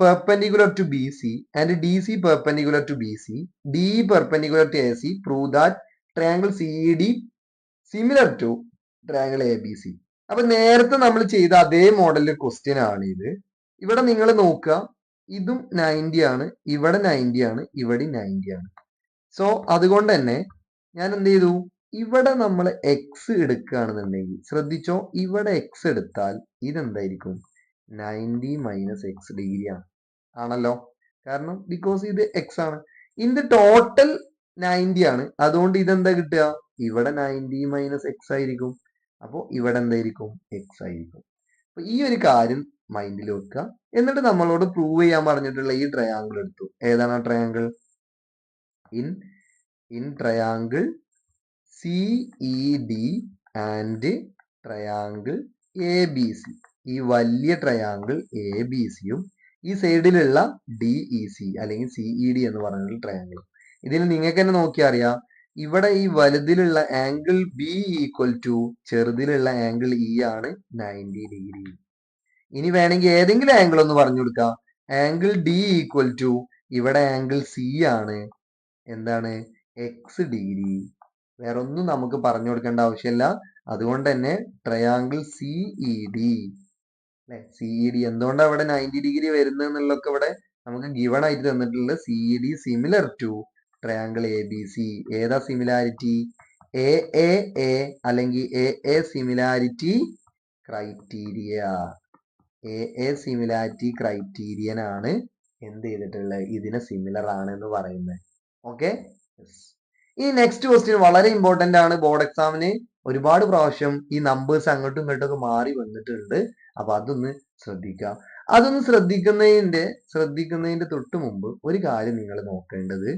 perpendicular to BC and DC perpendicular to BC, DE perpendicular to AC, prove that triangle CED similar to triangle ABC. അപ്പൊ നേരത്തെ നമ്മൾ ചെയ്ത അതേ മോഡലിൽ ക്വസ്റ്റ്യൻ ആണ് ഇത്. ഇവിടെ നിങ്ങൾ നോക്കുക, ഇതും 90 ആണ്, ഇവിടെ 90 ആണ്, ഇവിടെ 90 ആണ്. സോ അതുകൊണ്ട് തന്നെ ഞാൻ എന്ത് ചെയ്തു, ഇവിടെ നമ്മൾ എക്സ് എടുക്കുകയാണെന്നുണ്ടെങ്കിൽ ശ്രദ്ധിച്ചോ, ഇവിടെ എക്സ് എടുത്താൽ ഇതെന്തായിരിക്കും, 90 മൈനസ് എക്സ് ഡിഗ്രി ആണ്, ആണല്ലോ. കാരണം ബിക്കോസ് ഇത് എക്സ് ആണ്. ഇത് ടോട്ടൽ 90 ആണ്. അതുകൊണ്ട് ഇതെന്താ കിട്ടുക, ഇവിടെ 90 മൈനസ് എക്സ് ആയിരിക്കും. അപ്പോൾ ഇവിടെ എന്തായിരിക്കും, എക്സ് ആയിരിക്കും. അപ്പൊ ഈ ഒരു കാര്യം മൈൻഡിൽ വെക്കുക. എന്നിട്ട് നമ്മളോട് പ്രൂവ് ചെയ്യാൻ പറഞ്ഞിട്ടുള്ള ഈ ട്രയാങ്കിൾ എടുത്തു. ഏതാണ് ആ triangle? In triangle CED and triangle ABC, ഈ വലിയ ട്രയാങ്കിൾ ABCയും ഈ സൈഡിലുള്ള DEC അല്ലെങ്കിൽ CED എന്ന് പറയുന്ന ട്രയാങ്കിൾ. ഇതിൽ നിങ്ങൾക്ക് തന്നെ നോക്കിയാൽ അറിയാം, ഇവിടെ ഈ വലുതിലുള്ള ആംഗിൾ B ഈക്വൽ ടു ചെറുതിലുള്ള ആംഗിൾ E ആണ് 90 ഡിഗ്രി. ഇനി വേണമെങ്കിൽ ഏതെങ്കിലും ആംഗിൾ ഒന്ന് പറഞ്ഞു കൊടുക്കാം. ആംഗിൾ D ഈക്വൽ ടു ഇവിടെ ആംഗിൾ C ആണ്, എന്താണ്, X ഡിഗ്രി. വേറെ ഒന്നും നമുക്ക് പറഞ്ഞു കൊടുക്കേണ്ട ആവശ്യമില്ല. അതുകൊണ്ട് തന്നെ ട്രയാങ്കിൾ CED അല്ലെ, CED എന്തുകൊണ്ടാണ് ഇവിടെ 90 ഡിഗ്രി വരുന്നത് എന്നുള്ളതൊക്കെ ഇവിടെ നമുക്ക് ഗിവൺ ആയിട്ട് തന്നിട്ടുള്ളത്. CED similar to triangle ABC. ഏതാ സിമിലാരിറ്റി? AAA അല്ലെങ്കിൽ AA similarity criteria. AA similarity criterion ആണ് എന്ത് ചെയ്തിട്ടുള്ളത്, ഇതിനെ സിമിലർ ആണ് എന്ന് പറയുന്നത്. ഓക്കെ, ഈ നെക്സ്റ്റ് ക്വസ്റ്റ്യൻ വളരെ ഇമ്പോർട്ടന്റ് ആണ്. ബോർഡ് എക്സാമിന് ഒരുപാട് പ്രാവശ്യം ഈ നമ്പേഴ്സ് അങ്ങോട്ടും ഇങ്ങോട്ടും ഒക്കെ മാറി വന്നിട്ടുണ്ട്. അപ്പൊ അതൊന്ന് ശ്രദ്ധിക്കുക. അതൊന്ന് ശ്രദ്ധിക്കുന്നതിന്റെ തൊട്ട് മുമ്പ് ഒരു കാര്യം നിങ്ങൾ നോക്കേണ്ടത്,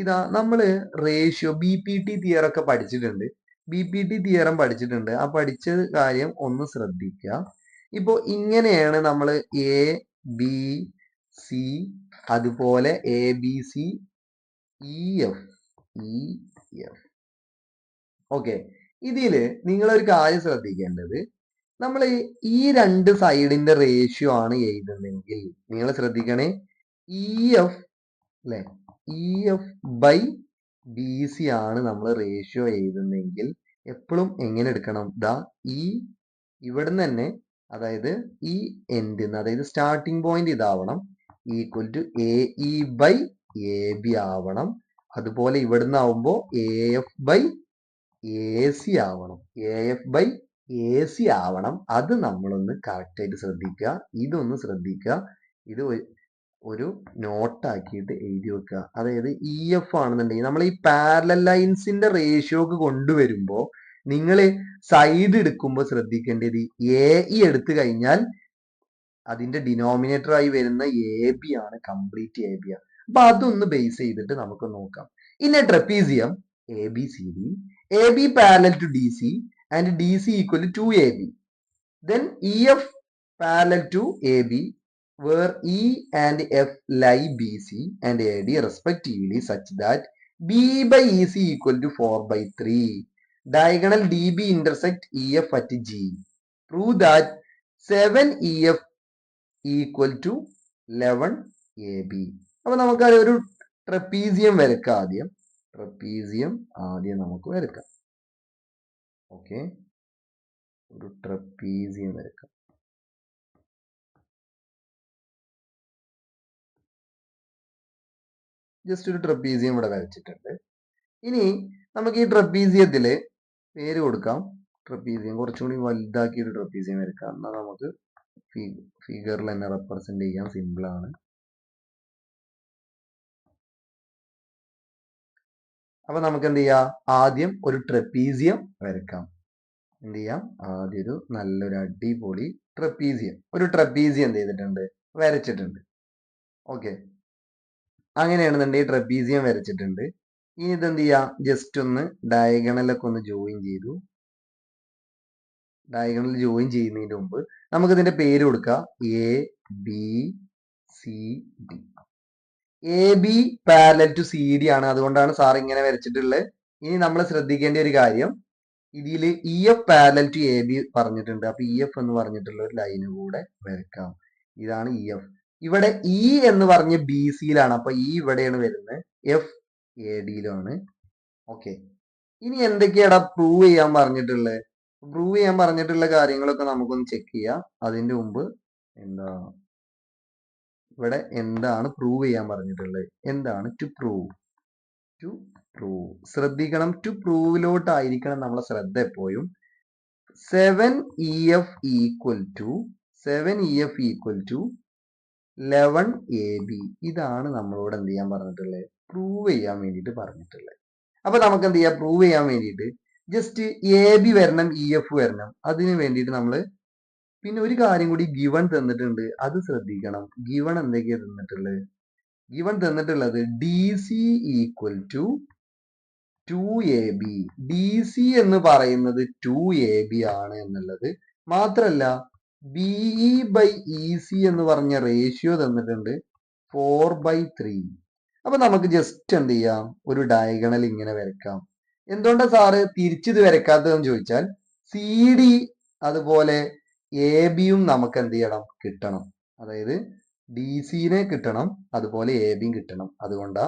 ഇതാ നമ്മള് റേഷ്യോ BPT തിയറം ഒക്കെ പഠിച്ചിട്ടുണ്ട്. BPT തിയറം പഠിച്ചിട്ടുണ്ട്. ആ പഠിച്ച കാര്യം ഒന്ന് ശ്രദ്ധിക്കുക. ഇപ്പോ ഇങ്ങനെയാണ് നമ്മൾ ABC അതുപോലെ ABC EF. ഓക്കെ, ഇതില് നിങ്ങളൊരു കാര്യം ശ്രദ്ധിക്കേണ്ടത്, നമ്മൾ ഈ രണ്ട് സൈഡിന്റെ റേഷ്യോ ആണ് എഴുതുന്നതെങ്കിൽ നിങ്ങൾ ശ്രദ്ധിക്കണേ, EF അല്ലെ, EF ബൈ BC ആണ് നമ്മൾ റേഷ്യോ എഴുതുന്നതെങ്കിൽ എപ്പോഴും എങ്ങനെ എടുക്കണം, ഇവിടുന്ന് തന്നെ, അതായത് ഈ എൻഡ്, അതായത് സ്റ്റാർട്ടിംഗ് പോയിന്റ് ഇതാവണം, equal to AE by AB ആവണം. അതുപോലെ ഇവിടുന്ന് ആവുമ്പോ AF ബൈ AC ആവണം, AF ബൈ AC ആവണം. അത് നമ്മളൊന്ന് കറക്റ്റ് ആയിട്ട് ശ്രദ്ധിക്കുക. ഇതൊന്ന് ശ്രദ്ധിക്കുക. ഇത് ഒരു നോട്ടാക്കിയിട്ട് എഴുതി വെക്കുക. അതായത് EF ആണെന്നുണ്ടെങ്കിൽ നമ്മൾ ഈ പാരലൽ ലൈൻസിന്റെ റേഷ്യോക്ക് കൊണ്ടുവരുമ്പോൾ നിങ്ങൾ സൈഡ് എടുക്കുമ്പോൾ ശ്രദ്ധിക്കേണ്ടത് AE എടുത്തു കഴിഞ്ഞാൽ അതിന്റെ ഡിനോമിനേറ്റർ ആയി വരുന്ന AB ആണ്, കംപ്ലീറ്റ് AB ആണ്. അപ്പൊ അതൊന്ന് ബേസ് ചെയ്തിട്ട് നമുക്ക് നോക്കാം. In A trapezium ABCD, AB parallel to DC and DC equal to 2AB, then EF parallel to AB where E and F lie BC and AD respectively such that B by EC equal to 4/3. Diagonal DB intersect EF at G. Prove that 7EF equal to 11AB. അപ്പൊ നമുക്ക് ഒരു trapezium വരക്കാം ആദ്യം. Trapezium ആദ്യം നമുക്ക് വരക്കാം. Okay, ഒരു trapezium വരക്കാം. ജസ്റ്റ് ഒരു ട്രപ്പീസിയം ഇവിടെ വരച്ചിട്ടുണ്ട്. ഇനി നമുക്ക് ഈ ട്രപ്പീസിയത്തില് പേര് കൊടുക്കാം. ട്രപ്പീസിയം കുറച്ചും കൂടി വലുതാക്കി ഒരു ട്രപ്പീസിയം വരക്കാം. എന്നാൽ നമുക്ക് ഫിഗറിൽ തന്നെ റെപ്രസെന്റ് ചെയ്യാൻ സിമ്പിൾ ആണ്. അപ്പൊ നമുക്ക് എന്ത് ചെയ്യാം, ആദ്യം ഒരു ട്രപ്പീസിയം വരക്കാം. എന്ത് ചെയ്യാം, ആദ്യം ഒരു നല്ലൊരു അടിപൊളി ട്രപ്പീസിയം, ഒരു ട്രപ്പീസിയം എന്ത് ചെയ്തിട്ടുണ്ട്, വരച്ചിട്ടുണ്ട്. ഓക്കെ, അങ്ങനെയാണെന്നുണ്ടെങ്കിൽ ട്രപ്പീസിയം വരച്ചിട്ടുണ്ട്. ഇനി ഇതെന്ത് ചെയ്യാം, ജസ്റ്റ് ഒന്ന് ഡയഗണലൊക്കെ ഒന്ന് ജോയിൻ ചെയ്തു. ഡയഗണൽ ജോയിൻ ചെയ്യുന്നതിന് മുമ്പ് നമുക്ക് ഇതിന്റെ പേര് കൊടുക്കാം, A B C D. A B parallel to C D ആണ്, അതുകൊണ്ടാണ് സാർ ഇങ്ങനെ വരച്ചിട്ടുള്ളത്. ഇനി നമ്മൾ ശ്രദ്ധിക്കേണ്ട ഒരു കാര്യം, ഇതിൽ E F parallel to A B പറഞ്ഞിട്ടുണ്ട്. അപ്പൊ ഇ എഫ് എന്ന് പറഞ്ഞിട്ടുള്ള ഒരു ലൈന് കൂടെ വരക്കാം. ഇതാണ് ഇ എഫ്. ഇവിടെ ഇ എന്ന് പറഞ്ഞ ബി സിയിലാണ്, അപ്പൊ ഇ ഇവിടെയാണ് വരുന്നത്, എഫ് എ ഡിയിലാണ്. ഓക്കെ, ഇനി എന്തൊക്കെയാടാ പ്രൂവ് ചെയ്യാൻ പറഞ്ഞിട്ടുള്ളത്? പ്രൂവ് ചെയ്യാൻ പറഞ്ഞിട്ടുള്ള കാര്യങ്ങളൊക്കെ നമുക്കൊന്ന് ചെക്ക് ചെയ്യാം. അതിന്റെ മുമ്പ് എന്താ ഇവിടെ എന്താണ് പ്രൂവ് ചെയ്യാൻ പറഞ്ഞിട്ടുള്ളത്? എന്താണ് ടു പ്രൂവ്? ടു പ്രൂവ് ശ്രദ്ധിക്കണം, ടു പ്രൂവിലോട്ടായിരിക്കണം നമ്മളെ ശ്രദ്ധ എപ്പോഴും. 7EF equal to 11AB. ഇതാണ് നമ്മളോട് എന്ത് ചെയ്യാൻ പറഞ്ഞിട്ടുള്ളത്? പ്രൂവ് ചെയ്യാൻ വേണ്ടിയിട്ട് പറഞ്ഞിട്ടുള്ളത്. അപ്പൊ നമുക്ക് എന്ത് ചെയ്യാം, പ്രൂവ് ചെയ്യാൻ വേണ്ടിയിട്ട് ജസ്റ്റ് എ ബി വരണം, ഇ എഫ് വരണം. അതിന് വേണ്ടിയിട്ട് നമ്മൾ പിന്നെ ഒരു കാര്യം കൂടി ഗിവൺ തന്നിട്ടുണ്ട്, അത് ശ്രദ്ധിക്കണം. ഗിവൺ എന്തൊക്കെയാ തന്നിട്ടുള്ളത്? ഗിവൺ തന്നിട്ടുള്ളത് D C equal to 2AB. D C എന്ന് പറയുന്നത് 2AB ആണ് എന്നുള്ളത് മാത്രല്ല, BE ബൈ EC എന്ന് പറഞ്ഞ റേഷ്യോ തന്നിട്ടുണ്ട് 4/3. അപ്പൊ നമുക്ക് ജസ്റ്റ് എന്ത് ചെയ്യാം, ഒരു ഡയഗണൽ ഇങ്ങനെ വരക്കാം. എന്തുകൊണ്ടാണ് സാറ് തിരിച്ചിത് വരക്കാത്തതെന്ന് ചോദിച്ചാൽ, സി ഡി അതുപോലെ എ ബിയും നമുക്ക് എന്ത് ചെയ്യണം, കിട്ടണം. അതായത് ഡി സിനെ കിട്ടണം, അതുപോലെ എ ബിയും കിട്ടണം. അതുകൊണ്ടാ.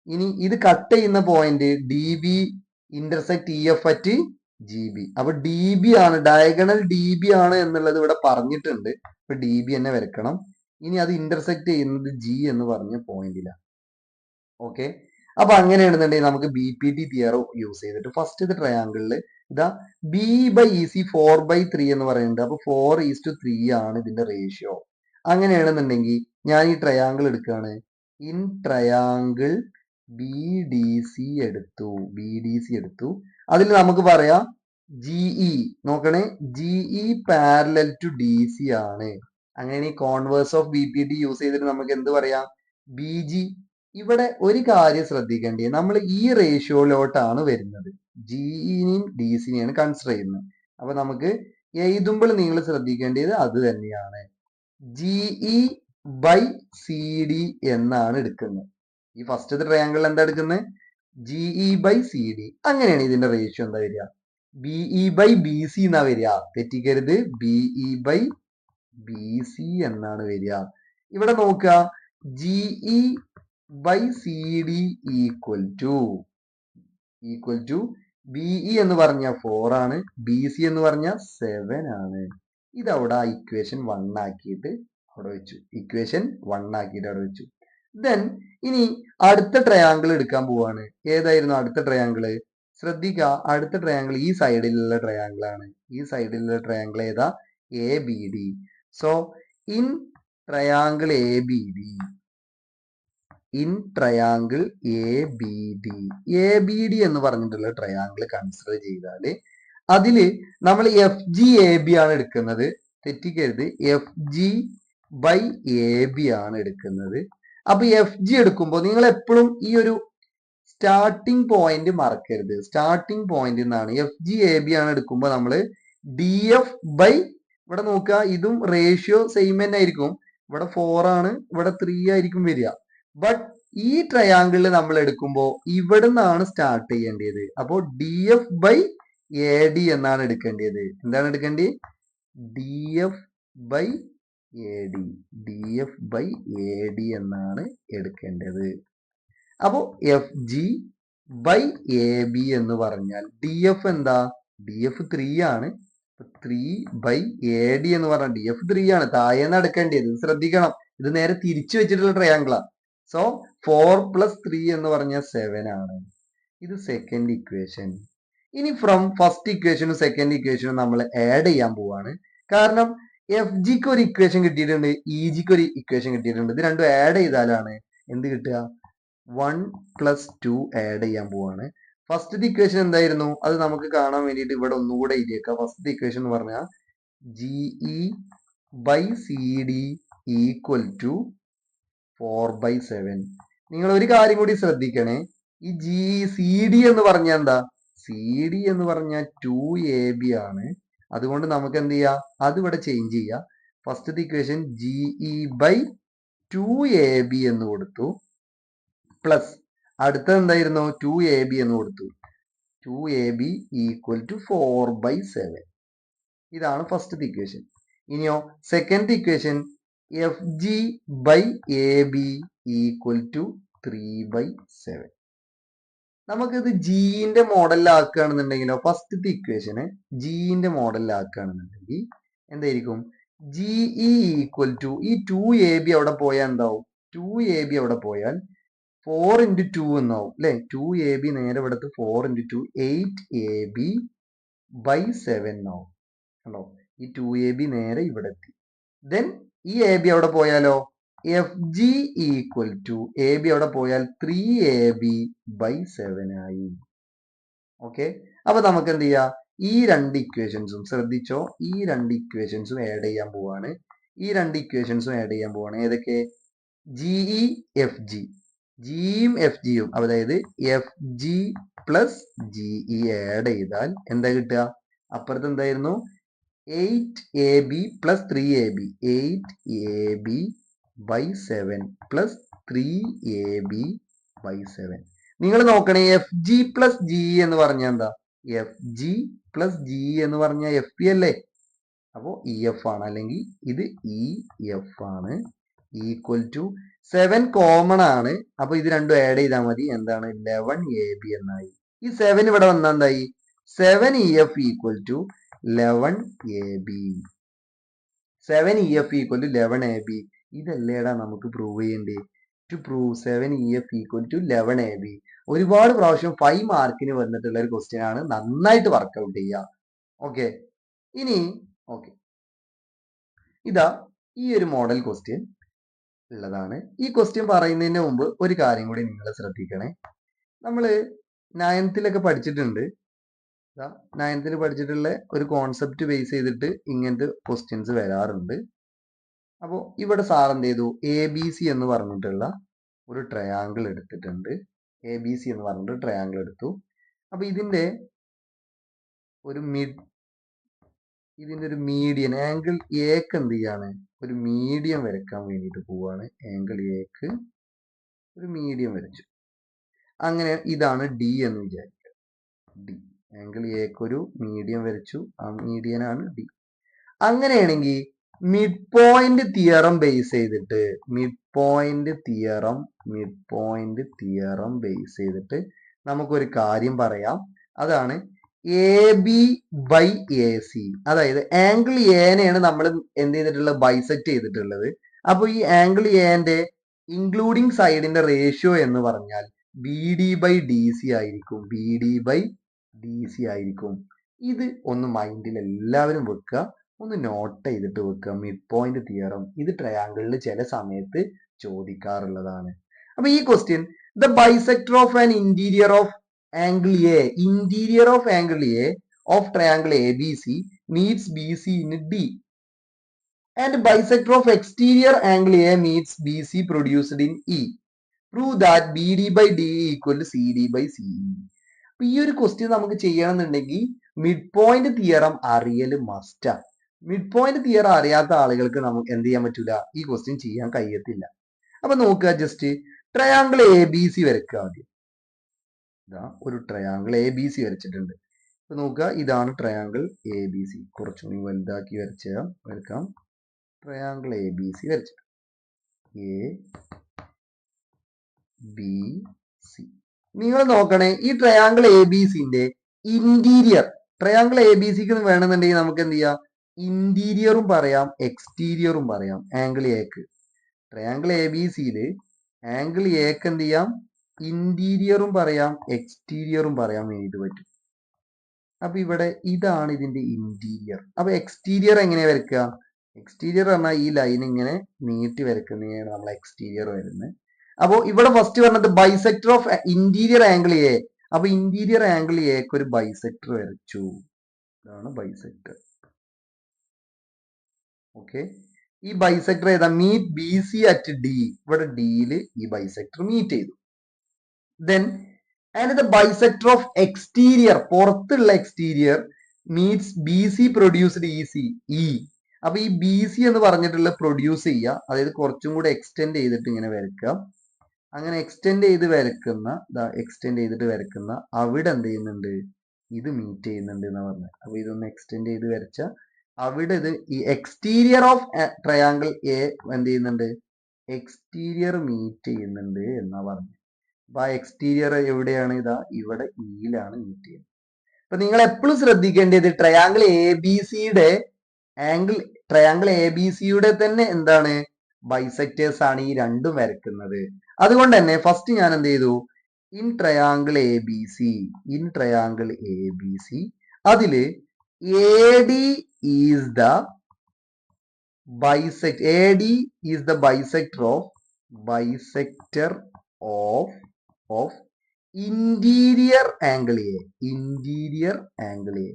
ഇനി ഇത് കട്ട് ചെയ്യുന്ന point D B intersect E F at G B. അപ്പൊ ഡി ബി ആണ്, ഡയഗണൽ ഡി ബി ആണ് എന്നുള്ളത് ഇവിടെ പറഞ്ഞിട്ടുണ്ട്. ഇപ്പൊ ഡി ബി തന്നെ വരക്കണം. ഇനി അത് ഇന്റർസെക്ട് ചെയ്യുന്നത് ജി എന്ന് പറഞ്ഞ പോയിന്റിലാണ്. ഓക്കെ, അപ്പൊ അങ്ങനെയാണെന്നുണ്ടെങ്കിൽ നമുക്ക് B P T theorem use ചെയ്തിട്ട് ഫസ്റ്റ് ഇത് ട്രയാങ്കിളിൽ ഇതാ ബി ബൈ ഇ സി 4/3 എന്ന് പറയുന്നുണ്ട്. അപ്പൊ 4:3 ആണ് ഇതിന്റെ റേഷ്യോ. അങ്ങനെയാണെന്നുണ്ടെങ്കിൽ ഞാൻ ഈ ട്രയാങ്കിൾ എടുക്കുകയാണ്. In triangle B D C എടുത്തു. അതിൽ നമുക്ക് പറയാം ജിഇ നോക്കണേ, GE parallel to D C ആണ്. അങ്ങനെ ഈ converse of B P T use ചെയ്തിട്ട് നമുക്ക് എന്ത് പറയാം, ബി ജി. ഇവിടെ ഒരു കാര്യം ശ്രദ്ധിക്കേണ്ടത്, നമ്മൾ ഈ റേഷ്യോയിലോട്ടാണ് വരുന്നത്, ജിഇനെയും ഡി സിനെയാണ് കൺസിഡർ ചെയ്യുന്നത്. അപ്പൊ നമുക്ക് എഴുതുമ്പോൾ നിങ്ങൾ ശ്രദ്ധിക്കേണ്ടത് അത് തന്നെയാണ്, ജിഇ ബൈ സി ഡി എന്നാണ് എടുക്കുന്നത്. ഈ ഫസ്റ്റത്തെ ട്രയാങ്കിൾ എന്താ എടുക്കുന്നത്, ജിഇ ബൈ സി ഡി. അങ്ങനെയാണ് ഇതിന്റെ റേഷ്യോ എന്താ വരിക, ബിഇ ബൈ ബി സി എന്നാ വരിക. തെറ്റിക്കരുത്, ബിഇ ബൈ ബി സി എന്നാണ് വരിക. ഇവിടെ നോക്കുക, GE by C D equal to BE എന്ന് പറഞ്ഞ 4 ആണ്, ബി സി എന്ന് പറഞ്ഞ 7 ആണ്. ഇതവിടെ ഇക്വേഷൻ 1 ആക്കിയിട്ട് അവിടെ വെച്ചു. ദെൻ ഇനി അടുത്ത ട്രയാങ്കിൾ എടുക്കാൻ പോവാണ്. ഏതായിരുന്നു അടുത്ത ട്രയാങ്കിള്? ശ്രദ്ധിക്കുക, അടുത്ത ട്രയാങ്കിൾ ഈ സൈഡിലുള്ള ട്രയാങ്കിൾ ആണ്. ഈ സൈഡിലുള്ള ട്രയാങ്കിൾ ഏതാ? A B D. So in triangle A B D, A B D എന്ന് പറഞ്ഞിട്ടുള്ള ട്രയാങ്കിൾ കൺസിഡർ ചെയ്താൽ അതില് നമ്മൾ എഫ് ജി എ ബി ആണ് എടുക്കുന്നത്. തെറ്റിക്കരുത്, F G by A B ആണ് എടുക്കുന്നത്. അപ്പൊ എഫ് ജി എടുക്കുമ്പോൾ നിങ്ങൾ എപ്പോഴും ഈ ഒരു സ്റ്റാർട്ടിംഗ് പോയിന്റ് മറക്കരുത്. സ്റ്റാർട്ടിംഗ് പോയിന്റ് എന്നാണ് എഫ് ജി എ ബി ആണ് എടുക്കുമ്പോൾ നമ്മൾ ഡി എഫ് ബൈ, ഇവിടെ നോക്കുക, ഇതും റേഷ്യോ സെയിം തന്നെ ആയിരിക്കും. ഇവിടെ 4 ആണ്, ഇവിടെ 3 ആയിരിക്കും വരിക. ബട്ട് ഈ ട്രയാങ്കിളിൽ നമ്മൾ എടുക്കുമ്പോൾ ഇവിടെ നിന്നാണ് സ്റ്റാർട്ട് ചെയ്യേണ്ടത്. അപ്പോൾ D F by A D എന്നാണ് എടുക്കേണ്ടത്. എന്താണ് എടുക്കേണ്ടത്? D F by A D എന്നാണ് എടുക്കേണ്ടത്. അപ്പോൾ F G by A B എന്ന് പറഞ്ഞാൽ ഡി എഫ് എന്താ? ഡി എഫ് 3 ആണ്. 3/AD എന്ന് പറഞ്ഞാൽ ഡി എഫ് 3 ആണ്. താഴേന്ന് എടുക്കേണ്ടത്, ഇത് ശ്രദ്ധിക്കണം. ഇത് നേരെ തിരിച്ചു വെച്ചിട്ടുള്ള ട്രയാങ്കിളാ. സോ 4+3 എന്ന് പറഞ്ഞാൽ 7 ആണ്. ഇത് സെക്കൻഡ് ഇക്വേഷൻ. ഇനി ഫ്രം ഫസ്റ്റ് ഇക്വേഷനും സെക്കൻഡ് ഇക്വേഷനും നമ്മൾ ആഡ് ചെയ്യാൻ പോവാണ്. കാരണം എഫ് ജിക്ക് ഒരു ഇക്വേഷൻ കിട്ടിയിട്ടുണ്ട്, ഇ ജിക്ക് ഒരു ഇക്വേഷൻ കിട്ടിയിട്ടുണ്ട്. ഇത് രണ്ടും ആഡ് ചെയ്താലാണ് എന്ത് കിട്ടുക? 1+2 ആഡ് ചെയ്യാൻ പോവാണ്. ഫസ്റ്റ് ഇക്വേഷൻ എന്തായിരുന്നു? അത് നമുക്ക് കാണാൻ വേണ്ടിയിട്ട് ഇവിടെ ഒന്നുകൂടെ എഴുതിയേക്കാം. ഫസ്റ്റ് ഇക്വേഷൻ എന്ന് പറഞ്ഞാൽ GE/CD ഈക്വൽ ടു 4/7. നിങ്ങൾ ഒരു കാര്യം കൂടി ശ്രദ്ധിക്കണേ. ഈ CD എന്ന് പറഞ്ഞാൽ എന്താ? CD എന്ന് പറഞ്ഞാൽ 2AB ആണ്. അതുകൊണ്ട് നമുക്ക് എന്ത് ചെയ്യാം? അത് ഇവിടെ ചേഞ്ച് ചെയ്യാം. ഫസ്റ്റ് ഇക്വേഷൻ GE/2AB എന്ന് കൊടുത്തു, പ്ലസ് അടുത്തത് എന്തായിരുന്നു? 2AB എന്ന് കൊടുത്തു. 2AB equal to 4/7. ഇതാണ് ഫസ്റ്റ് ഇക്വേഷൻ. ഇനിയോ second equation FG/AB equal to 3/7. നമുക്കിത് ജിന്റെ മോഡലിലാക്കുകയാണെന്നുണ്ടെങ്കിലോ, ഫസ്റ്റ് ഇക്വേഷന് ജിന്റെ മോഡലിലാക്കുകയാണെന്നുണ്ടെങ്കിൽ എന്തായിരിക്കും? GE ഈക്വൽ ടു ഈ 2AB അവിടെ പോയാൽ എന്താവും? 2AB അവിടെ പോയാൽ 4 × 2 എന്നാവും അല്ലെ? 2AB നേരെ ഇവിടുത്തെ 4 × 2 8AB/7 എന്നാവും. കണ്ടോ? ഈ 2AB നേരെ ഇവിടെ എത്തി. ദെൻ ഈ AB അവിടെ പോയാലോ, FG ഈക്വൽ ടു AB അവിടെ പോയാൽ 3AB/7 ആയി. ഓക്കെ, അപ്പൊ നമുക്ക് എന്ത് ചെയ്യാം? ഈ രണ്ട് ഇക്വേഷൻസും ശ്രദ്ധിച്ചോ, ഈ രണ്ട് ഇക്വേഷൻസും ആഡ് ചെയ്യാൻ പോവാണ്. ഏതൊക്കെ? GE FG, ജിയും എഫ് ജിയും, അതായത് FG + GE ആഡ് ചെയ്താൽ എന്താ കിട്ടുക? അപ്പുറത്ത് എന്തായിരുന്നു? 8AB + 3AB, 8AB/7 + 3AB/7. നിങ്ങൾ നോക്കണേ, FG + GE എന്ന് പറഞ്ഞാൽ എന്താ? FG + GE എന്ന് പറഞ്ഞാൽ FP അല്ലേ? അപ്പോ EF ആണ്, അല്ലെങ്കിൽ ഇത് EF ആണ്. ഈക്വൽ ടു 7 കോമൺ ആണ്. അപ്പൊ ഇത് രണ്ടും ആഡ് ചെയ്താൽ മതി. എന്താണ്? 11AB എന്നായി. ഈ 7 ഇവിടെ വന്നാൽ എന്തായി? 7EF equal to 11AB. 7EF equal to 11AB. ഇതല്ലേടാ നമുക്ക് പ്രൂവ് ചെയ്യേണ്ടേ? To prove 7EF equal to 11AB. ഒരുപാട് പ്രാവശ്യം 5 മാർക്കിന് വന്നിട്ടുള്ള ഒരു ക്വസ്റ്റ്യൻ ആണ്. നന്നായിട്ട് വർക്കൗട്ട് ചെയ്യുക. ഓക്കെ, ഇനി ഇതാ ഈ ഒരു മോഡൽ ക്വസ്റ്റ്യൻ ഉള്ളതാണ്. ഈ ക്വസ്റ്റ്യൻ പറയുന്നതിന് മുമ്പ് ഒരു കാര്യം കൂടി നിങ്ങൾ ശ്രദ്ധിക്കണേ. നമ്മൾ 9th പഠിച്ചിട്ടുണ്ട്. 9th പഠിച്ചിട്ടുള്ള ഒരു കോൺസെപ്റ്റ് ബേസ് ചെയ്തിട്ട് ഇങ്ങനത്തെ ക്വസ്റ്റ്യൻസ് വരാറുണ്ട്. അപ്പോൾ ഇവിടെ സാർ എന്ത് ചെയ്തു? ABC എന്ന് പറഞ്ഞിട്ടുള്ള ഒരു ട്രയാങ്കിൾ എടുത്തിട്ടുണ്ട്. ABC എന്ന് പറഞ്ഞിട്ട് ട്രയാങ്കിൾ എടുത്തു. അപ്പൊ ഇതിന്റെ ഒരു മീഡിയൻ ആംഗിൾ എക്ക് എന്ത് ചെയ്യാണ്? ഒരു മീഡിയം വരയ്ക്കാൻ വേണ്ടിയിട്ട് പോവാണ്. ആംഗിൾ എക്ക് ഒരു മീഡിയം വരച്ചു. അങ്ങനെ ഇതാണ് D എന്ന് വിചാരിക്കുക. D ആംഗിൾ എക്ക് ഒരു മീഡിയം വരച്ചു. ആ മീഡിയനാണ് D. അങ്ങനെയാണെങ്കിൽ മിഡ് പോയിന്റ് തിയറം ബേസ് ചെയ്തിട്ട് നമുക്കൊരു കാര്യം പറയാം. അതാണ് AB/AC. അതായത് ആംഗിൾ എനെയാണ് നമ്മൾ എന്ത് ചെയ്തിട്ടുള്ളത്? ബൈസെക്ട് ചെയ്തിട്ടുള്ളത്. അപ്പൊ ഈ ആംഗിൾ എന്റെ ഇൻക്ലൂഡിങ് സൈഡിന്റെ റേഷ്യോ എന്ന് പറഞ്ഞാൽ BD/DC ആയിരിക്കും. ഇത് ഒന്ന് മൈൻഡിൽ എല്ലാവരും വെക്കുക, ഒന്ന് നോട്ട് ചെയ്തിട്ട് വെക്കുക. മിഡ് പോയിന്റ് തിയറം ഇത് ട്രയാങ്കിളിൽ ചില സമയത്ത് ചോദിക്കാറുള്ളതാണ്. അപ്പൊ ഈ question, the bisector of an interior of angle A of triangle ABC meets BC in D, and bisector of exterior angle A meets BC produced in E. Prove that BD/DE equal to CD/CE. അപ്പൊ ഈ ഒരു question നമുക്ക് ചെയ്യണമെന്നുണ്ടെങ്കിൽ mid point theorem അറിയൽ മസ്റ്റാ. Mid point theorem അറിയാത്ത ആളുകൾക്ക് നമുക്ക് എന്ത് ചെയ്യാൻ പറ്റൂല? ഈ ക്വസ്റ്റ്യൻ ചെയ്യാൻ കഴിയത്തില്ല. അപ്പൊ നോക്കുക, ജസ്റ്റ് ട്രയാങ്കിൾ ABC വരയ്ക്കുക. ആദ്യം ഇതാ ഒരു ട്രയാങ്കിൾ ABC വരച്ചിട്ടുണ്ട്. അപ്പൊ നോക്കുക, ഇതാണ് ട്രയാങ്കിൾ ABC. കുറച്ചുകൂടി വലുതാക്കി വരക്കാം. ട്രയാങ്കിൾ ABC വരച്ചിട്ടുണ്ട്. ABC. നിങ്ങൾ നോക്കണേ, ഈ ട്രയാങ്കിൾ എ ബി സിന്റെ ഇന്റീരിയർ, ട്രയാങ്കിൾ എ ബി സിക്ക് വേണമെന്നുണ്ടെങ്കിൽ നമുക്ക് എന്ത് ചെയ്യാം, ഇന്റീരിയറും പറയാം എക്സ്റ്റീരിയറും പറയാം. ആംഗിൾ എക്ക്, ട്രയാങ്കിൾ എ ബി സിയില് ആംഗിൾ എക്ക് എന്ത് ചെയ്യാം, ഇന്റീരിയറും പറയാം എക്സ്റ്റീരിയറും പറയാൻ വേണ്ടിയിട്ട് പറ്റും. അപ്പൊ ഇവിടെ ഇതാണ് ഇതിന്റെ ഇന്റീരിയർ. അപ്പൊ എക്സ്റ്റീരിയർ എങ്ങനെയാ വരയ്ക്കുക? എക്സ്റ്റീരിയർ പറഞ്ഞാൽ ഈ ലൈൻ ഇങ്ങനെ നീട്ടി വരയ്ക്കുന്നതാണ് നമ്മൾ എക്സ്റ്റീരിയർ വരുന്നത്. അപ്പോ ഇവിടെ ഫസ്റ്റ് പറഞ്ഞത് bisector of interior angle A. അപ്പൊ ഇന്റീരിയർ ആംഗിൾ എക്ക് ഒരു ബൈസെക്ടർ വരച്ചു. ഇതാണ് ബൈസെക്ടർ. ഓക്കെ, ഈ ബൈസെക്ടർ ഏതാ? Meet B C at D. ഇവിടെ ഡിയില് ഈ ബൈസെക്ടർ മീറ്റ് ചെയ്തു. Then and the bisector of exterior, പുറത്തുള്ള exterior meets B C produced E C E. അപ്പൊ ഈ ബി സി എന്ന് പറഞ്ഞിട്ടുള്ള പ്രൊഡ്യൂസ് ചെയ്യുക, അതായത് കുറച്ചും കൂടെ എക്സ്റ്റെൻഡ് ചെയ്തിട്ട് ഇങ്ങനെ വരയ്ക്കുക. അങ്ങനെ എക്സ്റ്റെൻഡ് ചെയ്ത് വരയ്ക്കുന്ന, എക്സ്റ്റെൻഡ് ചെയ്തിട്ട് വരയ്ക്കുന്ന അവിടെ എന്ത് ചെയ്യുന്നുണ്ട്, ഇത് മീറ്റ് ചെയ്യുന്നുണ്ട് എന്നാ പറഞ്ഞത്. അപ്പൊ ഇതൊന്ന് എക്സ്റ്റെൻഡ് ചെയ്ത് വരച്ച അവിടെ ഇത് ഈ എക്സ്റ്റീരിയർ ഓഫ് ട്രയാങ്കിൾ എ എന്ത് ചെയ്യുന്നുണ്ട്, എക്സ്റ്റീരിയർ മീറ്റ് ചെയ്യുന്നുണ്ട് എന്നാ പറഞ്ഞത്. അപ്പൊ ആ എക്സ്റ്റീരിയർ എവിടെയാണ്? ഇതാ ഇവിടെ ഇയിലാണ് മീറ്റ് ചെയ്യുന്നത്. അപ്പൊ നിങ്ങൾ എപ്പോഴും ശ്രദ്ധിക്കേണ്ടത് ട്രയാങ്കിൾ എ ബി സിയുടെ ആംഗിൾ, ട്രയാങ്കിൾ എ ബി സിയുടെ തന്നെ എന്താണ്, ബൈസെക്ടേഴ്സ് ആണ് ഈ രണ്ടും വരയ്ക്കുന്നത്. അതുകൊണ്ട് തന്നെ ഫസ്റ്റ് ഞാൻ എന്ത് ചെയ്തു, in triangle A B C, in triangle A B C അതില് A D is the bisect, A D is the bisector of interior angle A, interior angle A.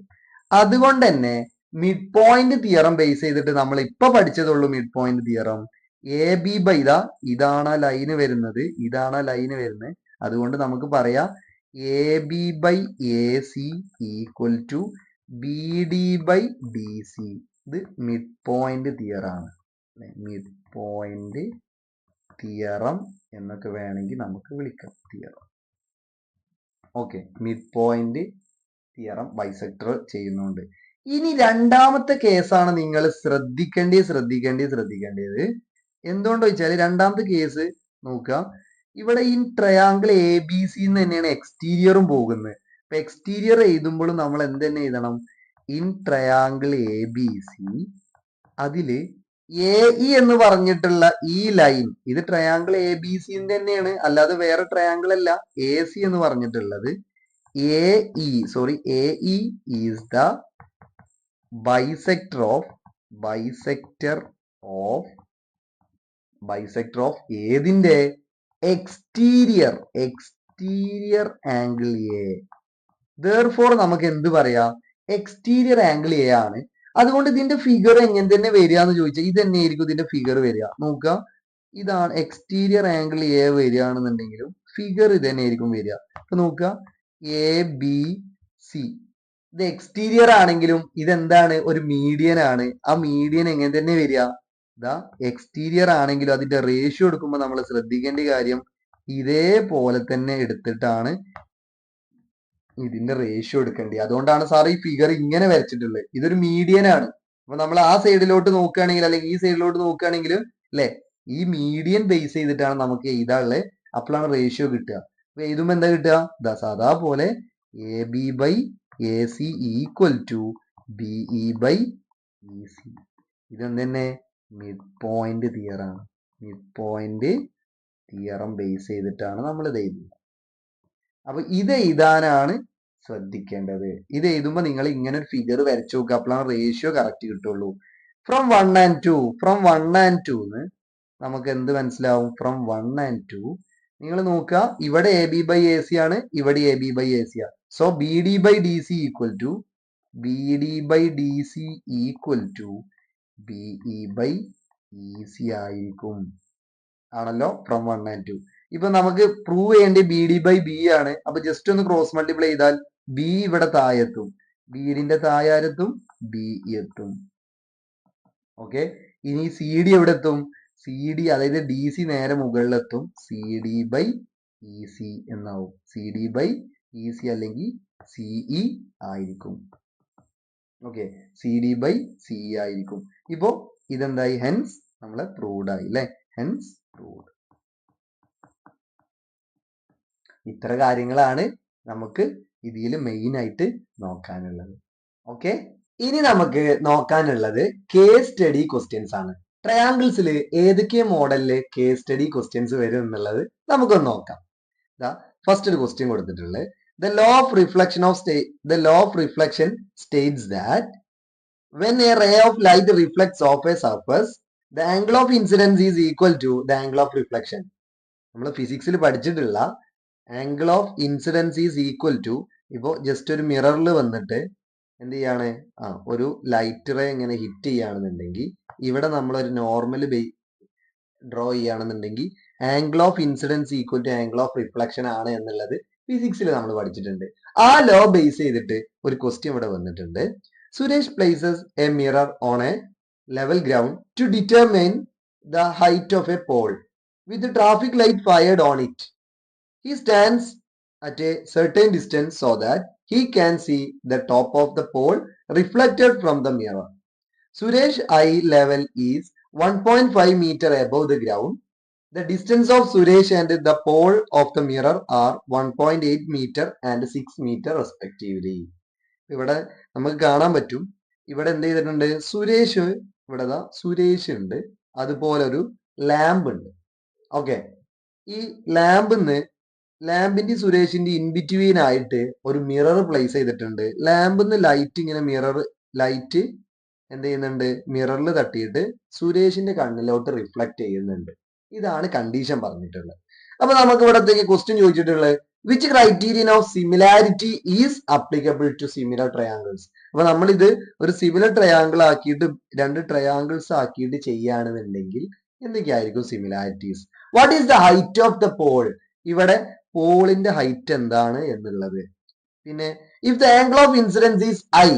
അതുകൊണ്ട് തന്നെ മിഡ് പോയിന്റ് തിയറം ബേസ് ചെയ്തിട്ട് നമ്മൾ ഇപ്പൊ പഠിച്ചതുള്ളൂ mid point theorem. A B by ഇതാ, ഇതാണ് line വരുന്നത്, ഇതാണ് ലൈന് വരുന്നത്. അതുകൊണ്ട് നമുക്ക് പറയാം A B by A C equal to B D by D C. ഇത് മിഡ് പോയിന്റ് തിയറാണ്, മിഡ് പോയിന്റ് തിയറം എന്നൊക്കെ വേണമെങ്കിൽ നമുക്ക് വിളിക്കാം, theorem. Okay, mid point theorem bisector ചെയ്യുന്നുണ്ട്. ഇനി രണ്ടാമത്തെ കേസാണ് നിങ്ങൾ ശ്രദ്ധിക്കേണ്ടത്. എന്തുകൊണ്ട് വെച്ചാൽ രണ്ടാമത്തെ കേസ് നോക്കുക, ഇവിടെ ഈ ട്രയാങ്കിൾ എ ബി സി തന്നെയാണ് എക്സ്റ്റീരിയറും പോകുന്നത്. അപ്പൊ എക്സ്റ്റീരിയർ എഴുതുമ്പോഴും നമ്മൾ എന്ത് തന്നെ എഴുതണം, in triangle A B C അതില് എ ഇ എന്ന് പറഞ്ഞിട്ടുള്ള ഈ ലൈൻ, ഇത് ട്രയാങ്കിൾ എ ബി സി തന്നെയാണ്, അല്ലാതെ വേറെ ട്രയാങ്കിൾ അല്ല. എ സി എന്ന് പറഞ്ഞിട്ടുള്ളത് A E is the bisector of ഏതിന്റെ, എക്സ്റ്റീരിയർ ആംഗിൾ എ. therefore നമുക്ക് എന്ത് പറയാം, എക്സ്റ്റീരിയർ ആംഗിൾ എ ആണ്. അതുകൊണ്ട് ഇതിന്റെ ഫിഗർ എങ്ങനെ തന്നെ വരിക എന്ന് ചോദിച്ചാൽ ഇത് തന്നെയായിരിക്കും ഇതിന്റെ ഫിഗർ വരിക. നോക്കുക, ഇതാണ് എക്സ്റ്റീരിയർ ആംഗിൾ എ വരികയാണെന്നുണ്ടെങ്കിലും ഫിഗർ ഇത് തന്നെയായിരിക്കും വരിക. അപ്പൊ നോക്കുക, എ ബി സി ഇത് എക്സ്റ്റീരിയർ ആണെങ്കിലും ഇതെന്താണ്, ഒരു മീഡിയൻ ആണ്. ആ മീഡിയൻ എങ്ങനെ തന്നെ വരിക, ഇതാ എക്സ്റ്റീരിയർ ആണെങ്കിലും അതിന്റെ റേഷ്യോ എടുക്കുമ്പോൾ നമ്മൾ ശ്രദ്ധിക്കേണ്ട കാര്യം ഇതേപോലെ തന്നെ എടുത്തിട്ടാണ് ഇതിന്റെ റേഷ്യോ എടുക്കേണ്ടത്. അതുകൊണ്ടാണ് സാർ ഈ ഫിഗർ ഇങ്ങനെ വരച്ചിട്ടുള്ളത്. ഇതൊരു മീഡിയൻ ആണ്. അപ്പൊ നമ്മൾ ആ സൈഡിലോട്ട് നോക്കുകയാണെങ്കിൽ അല്ലെങ്കിൽ ഈ സൈഡിലോട്ട് നോക്കുകയാണെങ്കിൽ അല്ലെ, ഈ മീഡിയൻ ബേസ് ചെയ്തിട്ടാണ് നമുക്ക് എഴുതാനുള്ളത്. അപ്പോഴാണ് റേഷ്യോ കിട്ടുക. അപ്പൊ എഴുതുമ്പോ എന്താ കിട്ടുക, ഇതാ സാധാ പോലെ A B by A C equal to B E by E C. ഇതെന്ത് തന്നെ, മിഡ് പോയിന്റ് തിയറാണ്. മിഡ് പോയിന്റ് തിയറം ബേസ് ചെയ്തിട്ടാണ് നമ്മൾ ഇത് എഴുതുന്നത്. അപ്പൊ ഇത് എഴുതാനാണ് ശ്രദ്ധിക്കേണ്ടത്. ഇത് എഴുതുമ്പോൾ നിങ്ങൾ ഇങ്ങനെ ഒരു ഫിഗർ വരച്ചു നോക്കുക, അപ്പോഴാണ് റേഷ്യോ കറക്റ്റ് കിട്ടുള്ളൂ. ഫ്രം 1 and 2 നമുക്ക് എന്ത് മനസ്സിലാവും, ഫ്രം 1 and 2 നിങ്ങൾ നോക്കുക, ഇവിടെ A B by A C ആണ്, ഇവിടെ A B by A C ആണ്. So B D by D C equal to B E by E C ആയിരിക്കും. ആണല്ലോ, ഫ്രം 1 and 2. ഇപ്പൊ നമുക്ക് പ്രൂവ് ചെയ്യേണ്ടി ബി ഡി ബൈ ബി ആണ്. അപ്പൊ ജസ്റ്റ് ഒന്ന് ക്രോസ് മൾട്ടിപ്ലൈ ചെയ്താൽ ബി ഇവിടെ താഴെത്തും, ബിഡിന്റെ താഴെത്തും, ബി എത്തും. ഓക്കെ, ഇനി സി ഡി എവിടെ എത്തും, സി ഡി അതായത് ഡി സി നേരെ മുകളിലെത്തും, C D by E C എന്നാവും. C D by E C അല്ലെങ്കിൽ സിഇ ആയിരിക്കും. Okay, C D by C ആയിരിക്കും. ഇപ്പോ ഇതെന്തായി, ഹെൻസ് നമ്മളെ പ്രൂവ്ഡ് ആയി അല്ലെ, ഹെൻസ് പ്രൂവ്ഡ്. ഇത്ര കാര്യങ്ങളാണ് നമുക്ക് ഇതിൽ മെയിൻ ആയിട്ട് നോക്കാനുള്ളത്. ഓക്കെ, ഇനി നമുക്ക് നോക്കാനുള്ളത് കേസ് സ്റ്റഡി ക്വസ്റ്റ്യൻസ് ആണ്. ട്രയാങ്കിൾസിൽ ഏതൊക്കെ മോഡലില് കേസ് സ്റ്റഡി ക്വസ്റ്റ്യൻസ് വരും എന്നുള്ളത് നമുക്കൊന്ന് നോക്കാം. ഫസ്റ്റ് ഒരു ക്വസ്റ്റ്യൻ കൊടുത്തിട്ടുള്ളത് the law of reflection states that when a ray of light reflects off a surface, the angle of incidence is equal to the angle of reflection. നമ്മൾ ഫിസിക്സിൽ പഠിച്ചിട്ടുള്ള angle of incidence is equal to, ഇപ്പോൾ just ഒരു മിററിൽ വന്നിട്ട് എന്ത് ചെയ്യാണ്, ഒരു ലൈറ്റ് റേ ഇങ്ങനെ ഹിറ്റ് ചെയ്യുകയാണെന്നുണ്ടെങ്കിൽ ഇവിടെ നമ്മളൊരു നോർമൽ ഡ്രോ ചെയ്യുകയാണെന്നുണ്ടെങ്കിൽ angle of incidence equal to angle of reflection ആണ് എന്നുള്ളത് ഫിസിക്സിൽ നമ്മൾ പഠിച്ചിട്ടുണ്ട്. ആ ലോ ബേസ് ചെയ്തിട്ട് ഒരു ക്വസ്റ്റ്യൻ ഇവിടെ വന്നിട്ടുണ്ട്. Suresh places a mirror on a level ground to determine the height of a pole with traffic light fired on it. He stands at a certain distance so that he can see the top of the pole reflected from the mirror. Suresh eye level is 1.5 meter above the ground. The distance of Suresh and the pole of the mirror are 1.8 meter and 6 meter respectively. ഇവിടെ നമുക്ക് കാണാൻ പറ്റും, ഇവിടെ എന്ത് ചെയ്തിട്ടുണ്ട്, സുരേഷ് ഇവിടെ സുരേഷ് ഉണ്ട്, അതുപോലെ ഒരു ലാമ്പ് ഉണ്ട്. ഓക്കെ, ഈ ലാമ്പിന്റെ സുരേഷിന്റെ ഇൻ ബിറ്റ്വീൻ ആയിട്ട് ഒരു മിറർ പ്ലേസ് ചെയ്തിട്ടുണ്ട്. ലാമ്പിന്ന് ലൈറ്റ് ഇങ്ങനെ ലൈറ്റ് എന്ത് ചെയ്യുന്നുണ്ട്, മിററിൽ തട്ടിയിട്ട് സുരേഷിന്റെ കണ്ണിലോട്ട് റിഫ്ലക്ട് ചെയ്യുന്നുണ്ട്. ഇതാണ് കണ്ടീഷൻ പറഞ്ഞിട്ടുള്ളത്. അപ്പൊ നമുക്ക് ഇവിടത്തേക്ക് ക്വസ്റ്റ്യൻ ചോദിച്ചിട്ടുള്ളത് which criterion of similarity is applicable to similar triangles. അപ്പൊ നമ്മളിത് ഒരു സിമിലർ ട്രയാങ്കിൾ ആക്കിയിട്ട് രണ്ട് ട്രയാങ്കിൾസ് ആക്കിയിട്ട് ചെയ്യുകയാണെന്നുണ്ടെങ്കിൽ എന്തൊക്കെയായിരിക്കും similarities? What is the height of the pole, ഇവിടെ പോളിന്റെ ഹൈറ്റ് എന്താണ് എന്നുള്ളത്. പിന്നെ if the angle of incidence is I,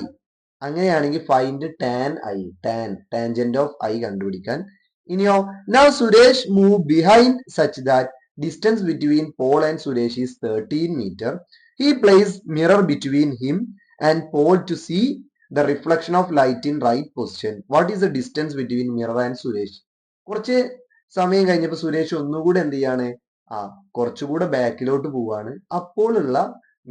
അങ്ങനെയാണെങ്കിൽ find tan I, tangent of I കണ്ടുപിടിക്കാൻ. ഇനിയോ now Suresh move behind such that distance between pole and Suresh is 13 meter. He placed mirror between him and pole to see the reflection of light in right position. What is the distance between mirror and Suresh? കുറച്ച് സമയം കഴിഞ്ഞപ്പോൾ സുരേഷ് ഒന്നുകൂടെ എന്ത് ചെയ്യാണ്, കുറച്ചുകൂടെ ബാക്കിലോട്ട് പോവാണ്. അപ്പോഴുള്ള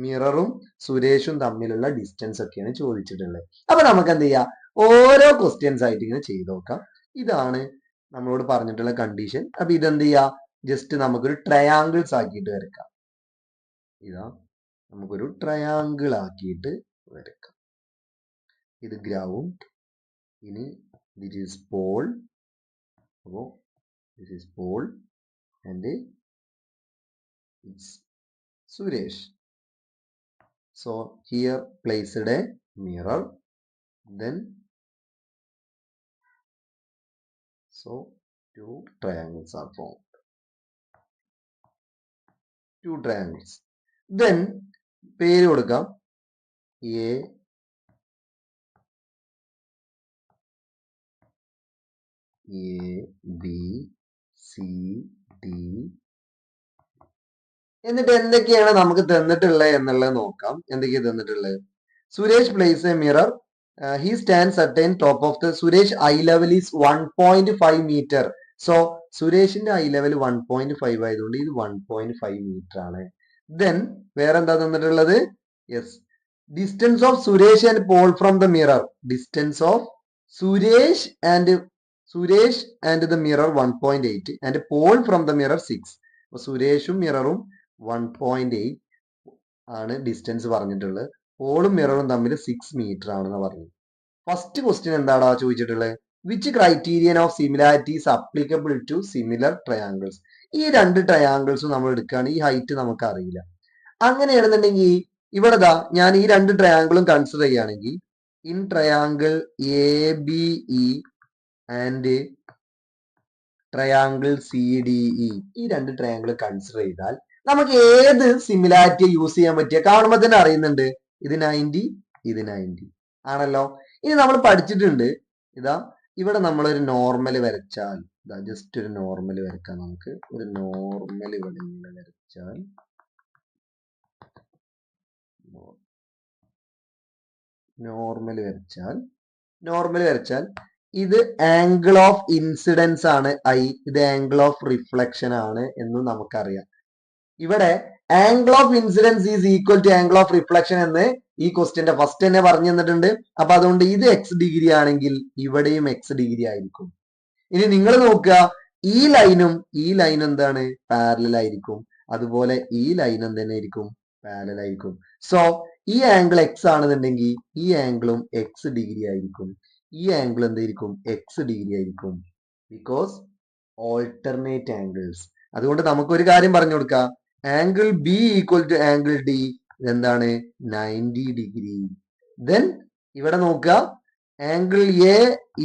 മിററും സുരേഷും തമ്മിലുള്ള ഡിസ്റ്റൻസ് ഒക്കെയാണ് ചോദിച്ചിട്ടുള്ളത്. അപ്പൊ നമുക്ക് എന്ത് ചെയ്യാം, ഓരോ ക്വസ്റ്റ്യൻസ് ആയിട്ട് ഇങ്ങനെ ചെയ്ത് നോക്കാം. ഇതാണ് നമ്മളോട് പറഞ്ഞിട്ടുള്ള കണ്ടീഷൻ. അപ്പൊ ഇതെന്ത് ചെയ്യാം, ജസ്റ്റ് നമുക്കൊരു ട്രയാങ്കിൾസ് ആക്കിയിട്ട് വരക്കാം. ഇതാ നമുക്കൊരു ട്രയാങ്കിൾ ആക്കിയിട്ട് വരക്കാം. ഇത് ഗ്രൗണ്ട്, ഇനി ദിസ് ഈസ് പോൾ, അപ്പോ this is pole and it's Suresh. So here placed a mirror, then so two triangles are formed. Two triangles. Then പേര് കൊടുക്കാം A, B, C, D. എന്നിട്ട് എന്തൊക്കെയാണ് നമുക്ക് തന്നിട്ടുള്ളത് എന്നുള്ളത് നോക്കാം. എന്തൊക്കെയാണ് തന്നിട്ടുള്ളത്? Suresh place a mirror, he stands at the top of the Suresh eye level is 1.5 meter. സോ സുരേഷിന്റെ ഐ ലെവൽ 1.5 ആയതുകൊണ്ട് ഇത് 1.5 meter ആണ്. ദെൻ വേറെന്താ തന്നിട്ടുള്ളത്? Yes, distance of Suresh and pole from the mirror. Distance of Suresh and the mirror 1.8 and pole from the mirror 6. അപ്പൊ സുരേഷും മിററും 1.8 ആണ് ഡിസ്റ്റൻസ് പറഞ്ഞിട്ടുള്ളത്. പോളും മിററും തമ്മിൽ 6 meter ആണെന്ന് പറഞ്ഞു. ഫസ്റ്റ് ക്വസ്റ്റ്യൻ എന്താടാ ചോദിച്ചിട്ടുള്ളത്? Which criterion of similarities applicable to similar triangles. ഈ രണ്ട് ട്രയാങ്കിൾസും നമ്മൾ എടുക്കുകയാണ്, ഈ ഹൈറ്റ് നമുക്ക് അറിയില്ല. അങ്ങനെയാണെന്നുണ്ടെങ്കിൽ ഇവിടെ ഞാൻ ഈ രണ്ട് ട്രയാങ്കിളും കൺസിഡർ ചെയ്യുകയാണെങ്കിൽ in triangle A B E and triangle C D E, ഈ രണ്ട് ട്രയാങ്കിൾ കൺസിഡർ ചെയ്താൽ നമുക്ക് ഏത് സിമിലാരിറ്റി യൂസ് ചെയ്യാൻ പറ്റിയ കാണുമ്പോൾ തന്നെ അറിയുന്നുണ്ട്. ഇത് 90, ഇത് 90 ആണല്ലോ. ഇനി നമ്മൾ പഠിച്ചിട്ടുണ്ട്, ഇതാ ഇവിടെ നമ്മളൊരു നോർമൽ വരച്ചാൽ, ജസ്റ്റ് ഒരു നോർമൽ വരക്കാം. നമുക്ക് ഒരു നോർമൽ ഇവിടെ വരച്ചാൽ നോർമൽ വരച്ചാൽ ഇത് ആംഗിൾ ഓഫ് ഇൻസിഡൻസ് ആണ് ഐ, ഇത് ആംഗിൾ ഓഫ് റിഫ്ലക്ഷൻ ആണ് എന്നും നമുക്കറിയാം. ഇവിടെ angle of incidence is equal to angle of reflection എന്ന് ഈ ക്വസ്റ്റ്യന്റെ ഫസ്റ്റ് തന്നെ പറഞ്ഞു തന്നിട്ടുണ്ട്. അപ്പൊ അതുകൊണ്ട് ഇത് എക്സ് ഡിഗ്രി ആണെങ്കിൽ ഇവിടെയും എക്സ് ഡിഗ്രി ആയിരിക്കും. ഇനി നിങ്ങൾ നോക്കുക, ഈ ലൈനും എന്താണ്, പാരലൽ ആയിരിക്കും. അതുപോലെ ഈ ലൈനും തന്നെ ആയിരിക്കും, പാരലൽ ആയിരിക്കും. സോ ഈ ആംഗിൾ എക്സ് ആണെന്നുണ്ടെങ്കിൽ ഈ ആംഗിളും എക്സ് ഡിഗ്രി ആയിരിക്കും. ഈ ആംഗിൾ എന്തായിരിക്കും, എക്സ് ഡിഗ്രി ആയിരിക്കും. Because alternate angles. അതുകൊണ്ട് നമുക്കൊരു കാര്യം പറഞ്ഞു കൊടുക്കാം, angle B equal to angle D എന്താണ്, 90 ഡിഗ്രി. ദെൻ ഇവിടെ നോക്കുക, angle A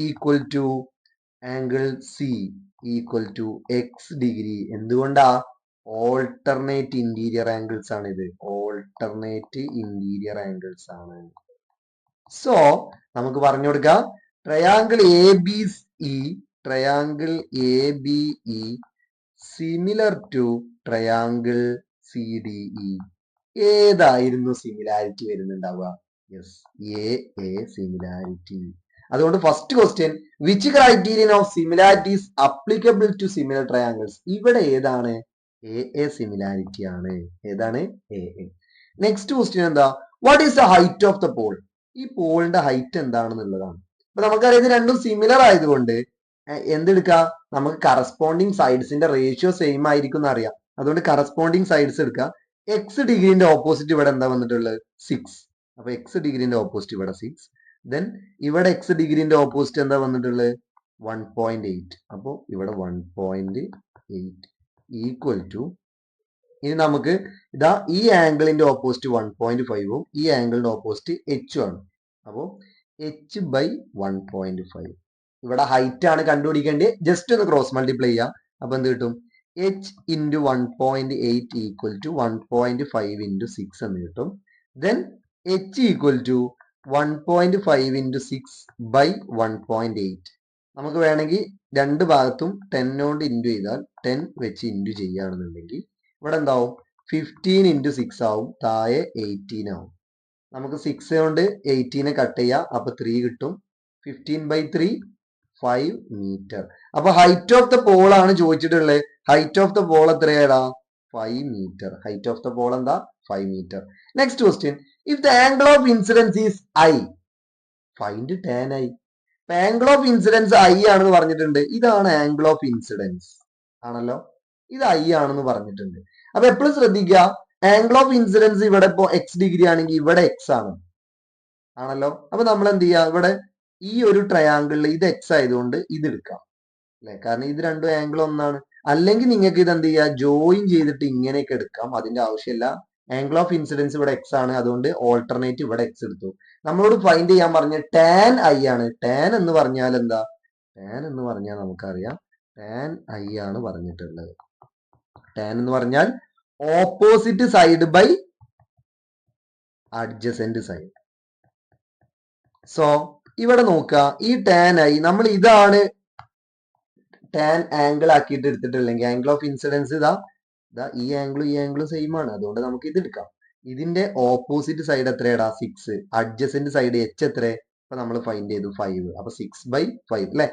equal to angle C equal to X degree. എന്തുകൊണ്ടാ, ഓൾട്ടർനേറ്റ് ഇന്റീരിയർ ആംഗിൾസ് ആണ് ഇത്, ഓൾട്ടർനേറ്റ് ഇന്റീരിയർ ആംഗിൾസ് ആണ്. സോ നമുക്ക് പറഞ്ഞു കൊടുക്കാം, triangle A B E, triangle A B E similar to triangle C D E. ഏതായിരുന്നു similarity വരുന്നുണ്ടാവുക? Yes, A similarity. അതുകൊണ്ട് first question, which criterion of similarities applicable to similar triangles? ഇവിടെ ഏതാണ്, A similarity ആണ്. ഏതാണ്, എ. നെക്സ്റ്റ് ക്വസ്റ്റ്യൻ എന്താ, what is the height of the pole? ഈ പോളിന്റെ ഹൈറ്റ് എന്താണെന്നുള്ളതാണ്. അപ്പൊ നമുക്കറിയാം ഇത് രണ്ടും സിമിലർ ആയതുകൊണ്ട് എന്തെടുക്കാം, നമുക്ക് കറസ്പോണ്ടിങ് സൈഡ്സിന്റെ റേഷ്യോ സെയിം ആയിരിക്കും എന്ന് അറിയാം. അതുകൊണ്ട് കറസ്പോണ്ടിങ് സൈഡ്സ് എടുക്കുക. എക്സ് ഡിഗ്രീന്റെ ഓപ്പോസിറ്റ് ഇവിടെ എന്താ വന്നിട്ടുള്ളത്, 6. അപ്പൊ എക്സ് ഡിഗ്രീന്റെ ഓപ്പോസിറ്റ് ഇവിടെ 6. ദെൻ ഇവിടെ എക്സ് ഡിഗ്രീന്റെ ഓപ്പോസിറ്റ് എന്താ വന്നിട്ടുള്ളത്, 1.8. അപ്പോ ഇവിടെ 1.8 ഈക്വൽ ടു, ഇനി നമുക്ക് ഇതാ ഈ ആംഗിളിന്റെ ഓപ്പോസിറ്റ് 1.5ഉം ഈ ആംഗിളിന്റെ ഓപ്പോസിറ്റ് എച്ചും ആണ്. അപ്പോ എച്ച് ബൈ 1.5. ഇവിടെ ഹൈറ്റ് ആണ് കണ്ടുപിടിക്കേണ്ടത്. ജസ്റ്റ് ഒന്ന് ക്രോസ് മൾട്ടിപ്ലൈ ചെയ്യാം. അപ്പൊ എന്ത് കിട്ടും, H into 1.8 equal to 1.5 into 6 എന്ന് കിട്ടും. Then H equal to 1.5 into 6 by 1.8. നമുക്ക് വേണമെങ്കിൽ രണ്ട് ഭാഗത്തും 10 കൊണ്ട് ഇൻറ്റു ചെയ്താൽ 10 വെച്ച് ഇൻറ്റു ചെയ്യുകയാണെന്നുണ്ടെങ്കിൽ ഇവിടെ എന്താവും, 15 ഇൻറ്റു 6 ആവും, താഴെ 18 ആവും. നമുക്ക് 6 കൊണ്ട് 18 കട്ട് ചെയ്യാം. അപ്പൊ 3 കിട്ടും. 15/3 5 മീറ്റർ. അപ്പൊ ഹൈറ്റ് ഓഫ് ദ പോൾ ആണ് ചോദിച്ചിട്ടുള്ളത്. ഹൈറ്റ് ഓഫ് ദ പോൾ എത്രയാടാ, 5 metre. Height of the pole എന്താ, 5 metre. Next question, if the angle of incidence is I, find tan I. Angle of incidence I ആണെന്ന് പറഞ്ഞിട്ടുണ്ട്. ഇതാണ് angle of incidents ആണല്ലോ, ഇത് I ആണെന്ന് പറഞ്ഞിട്ടുണ്ട്. അപ്പൊ എപ്പോഴും ശ്രദ്ധിക്കുക, ആംഗിൾ ഓഫ് ഇൻസിഡൻസ് ഇവിടെ ഇപ്പോ എക്സ് ഡിഗ്രി ആണെങ്കിൽ ഇവിടെ എക്സ് ആണ് ആണല്ലോ. അപ്പൊ നമ്മൾ എന്ത് ചെയ്യുക, ഇവിടെ ഈ ഒരു ട്രയാങ്കിളിൽ ഇത് എക്സ് ആയതുകൊണ്ട് ഇത് എടുക്കാം അല്ലെ, കാരണം ഇത് രണ്ടും ആംഗിൾ ഒന്നാണ്. അല്ലെങ്കിൽ നിങ്ങൾക്ക് ഇത് എന്ത് ചെയ്യുക, ജോയിൻ ചെയ്തിട്ട് ഇങ്ങനെയൊക്കെ എടുക്കാം, അതിന്റെ ആവശ്യമില്ല. ആംഗിൾ ഓഫ് ഇൻസിഡൻസ് ഇവിടെ എക്സ് ആണ്, അതുകൊണ്ട് ഓൾട്ടർനേറ്റ് ഇവിടെ എക്സ് എടുത്തു. നമ്മളോട് ഫൈൻഡ് ചെയ്യാൻ പറഞ്ഞ ടാൻ ഐ ആണ്. ടാൻ എന്ന് പറഞ്ഞാൽ എന്താ, ടാൻ എന്ന് പറഞ്ഞാൽ നമുക്കറിയാം, ടാൻ ഐ ആണ് പറഞ്ഞിട്ടുള്ളത്. ടാൻ എന്ന് പറഞ്ഞാൽ opposite side by adjacent side. So ഇവിടെ നോക്കുക, ഈ ടാൻ ഐ നമ്മൾ ഇതാണ് ടാൻ ആംഗിൾ ആക്കിയിട്ട് എടുത്തിട്ടില്ലെങ്കിൽ ആംഗിൾ ഓഫ് ഇൻസിഡൻസ് ഇതാ ഈ ആംഗിളും സെയിം ആണ്, അതുകൊണ്ട് നമുക്ക് ഇത് എടുക്കാം. ഇതിന്റെ ഓപ്പോസിറ്റ് സൈഡ് എത്രയാടാ, 6. അഡ്ജസന്റ് സൈഡ് എച്ച് എത്ര, അപ്പൊ നമ്മൾ ഫൈൻഡ് ചെയ്തു 5. അപ്പൊ 6/5 അല്ലെ,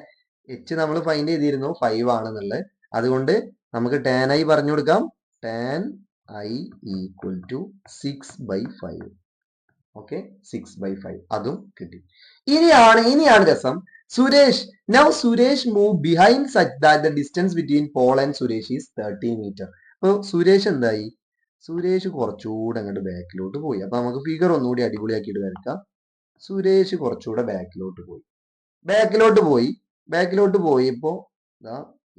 എച്ച് നമ്മൾ ഫൈൻഡ് ചെയ്തിരുന്നു 5 ആണെന്നുള്ളത്. അതുകൊണ്ട് നമുക്ക് ടാൻ ഐ പറഞ്ഞു കൊടുക്കാം, tan I equal to 6/5. Okay, 6/5 അതും കിട്ടി. ഇനിയാണ് രസം. Suresh move behind such that the distance between pole and Suresh is 30 meter. അപ്പൊ സുരേഷ് എന്തായി, സുരേഷ് കുറച്ചുകൂടെ അങ്ങോട്ട് ബാക്കിലോട്ട് പോയി. അപ്പൊ നമുക്ക് ഫിഗർ ഒന്നുകൂടി അടിപൊളിയാക്കിയിട്ട് വരക്കാം. സുരേഷ് കുറച്ചുകൂടെ ബാക്കിലോട്ട് പോയപ്പോ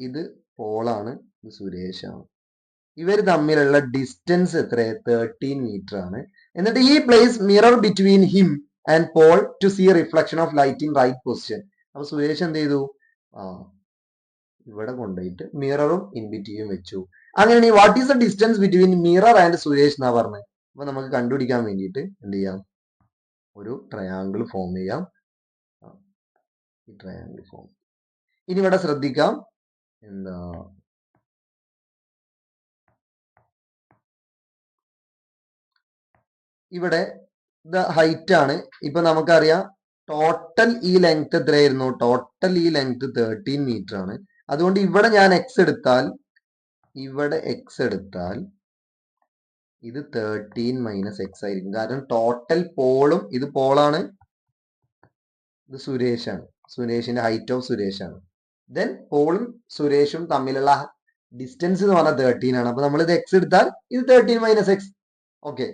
ഇത് പോളാണ്, ഇത് സുരേഷാണ്. ഇവർ തമ്മിലുള്ള ഡിസ്റ്റൻസ് എത്ര, 13 മീറ്റർ ആണ്. എന്നിട്ട് ഈ place mirror between him and pole to see reflection of light in right position. അപ്പൊ സുരേഷ് എന്ത് ചെയ്തു, ഇവിടെ കൊണ്ടുപോയിട്ട് മിററും ഇൻ ബിറ്റ്വീൻ വെച്ചു. അങ്ങനെയാണെങ്കിൽ what is the distance between mirror and Suresh എന്നാ പറഞ്ഞത്. അപ്പൊ നമുക്ക് കണ്ടുപിടിക്കാൻ വേണ്ടിയിട്ട് എന്ത് ചെയ്യാം, ഒരു ട്രയാങ്കിൾ ഫോം ചെയ്യാം. ഈ ട്രയാങ്കിൾ ഫോം. ഇനി ഇവിടെ ശ്രദ്ധിക്കാം, എന്താ ഇവിടെ ഹൈറ്റ് ആണ്. ഇപ്പൊ നമുക്കറിയാം ടോട്ടൽ ഈ ലെങ്ത് എത്രയായിരുന്നു, ടോട്ടൽ ഈ ലെങ്ത് 13 മീറ്റർ ആണ്. അതുകൊണ്ട് ഇവിടെ ഞാൻ എക്സ് എടുത്താൽ ഇത് 13 - x ആയിരിക്കും. കാരണം ടോട്ടൽ പോളും ഇത് പോളാണ്, ഇത് സുരേഷാണ്. സുരേഷിന്റെ ഹൈറ്റ് ഓഫ് സുരേഷാണ്. ദെൻ പോളും സുരേഷും തമ്മിലുള്ള ഡിസ്റ്റൻസ് എന്ന് പറഞ്ഞാൽ 13 ആണ്. അപ്പൊ നമ്മൾ ഇത് x എടുത്താൽ ഇത് 13 - x. ഓക്കെ.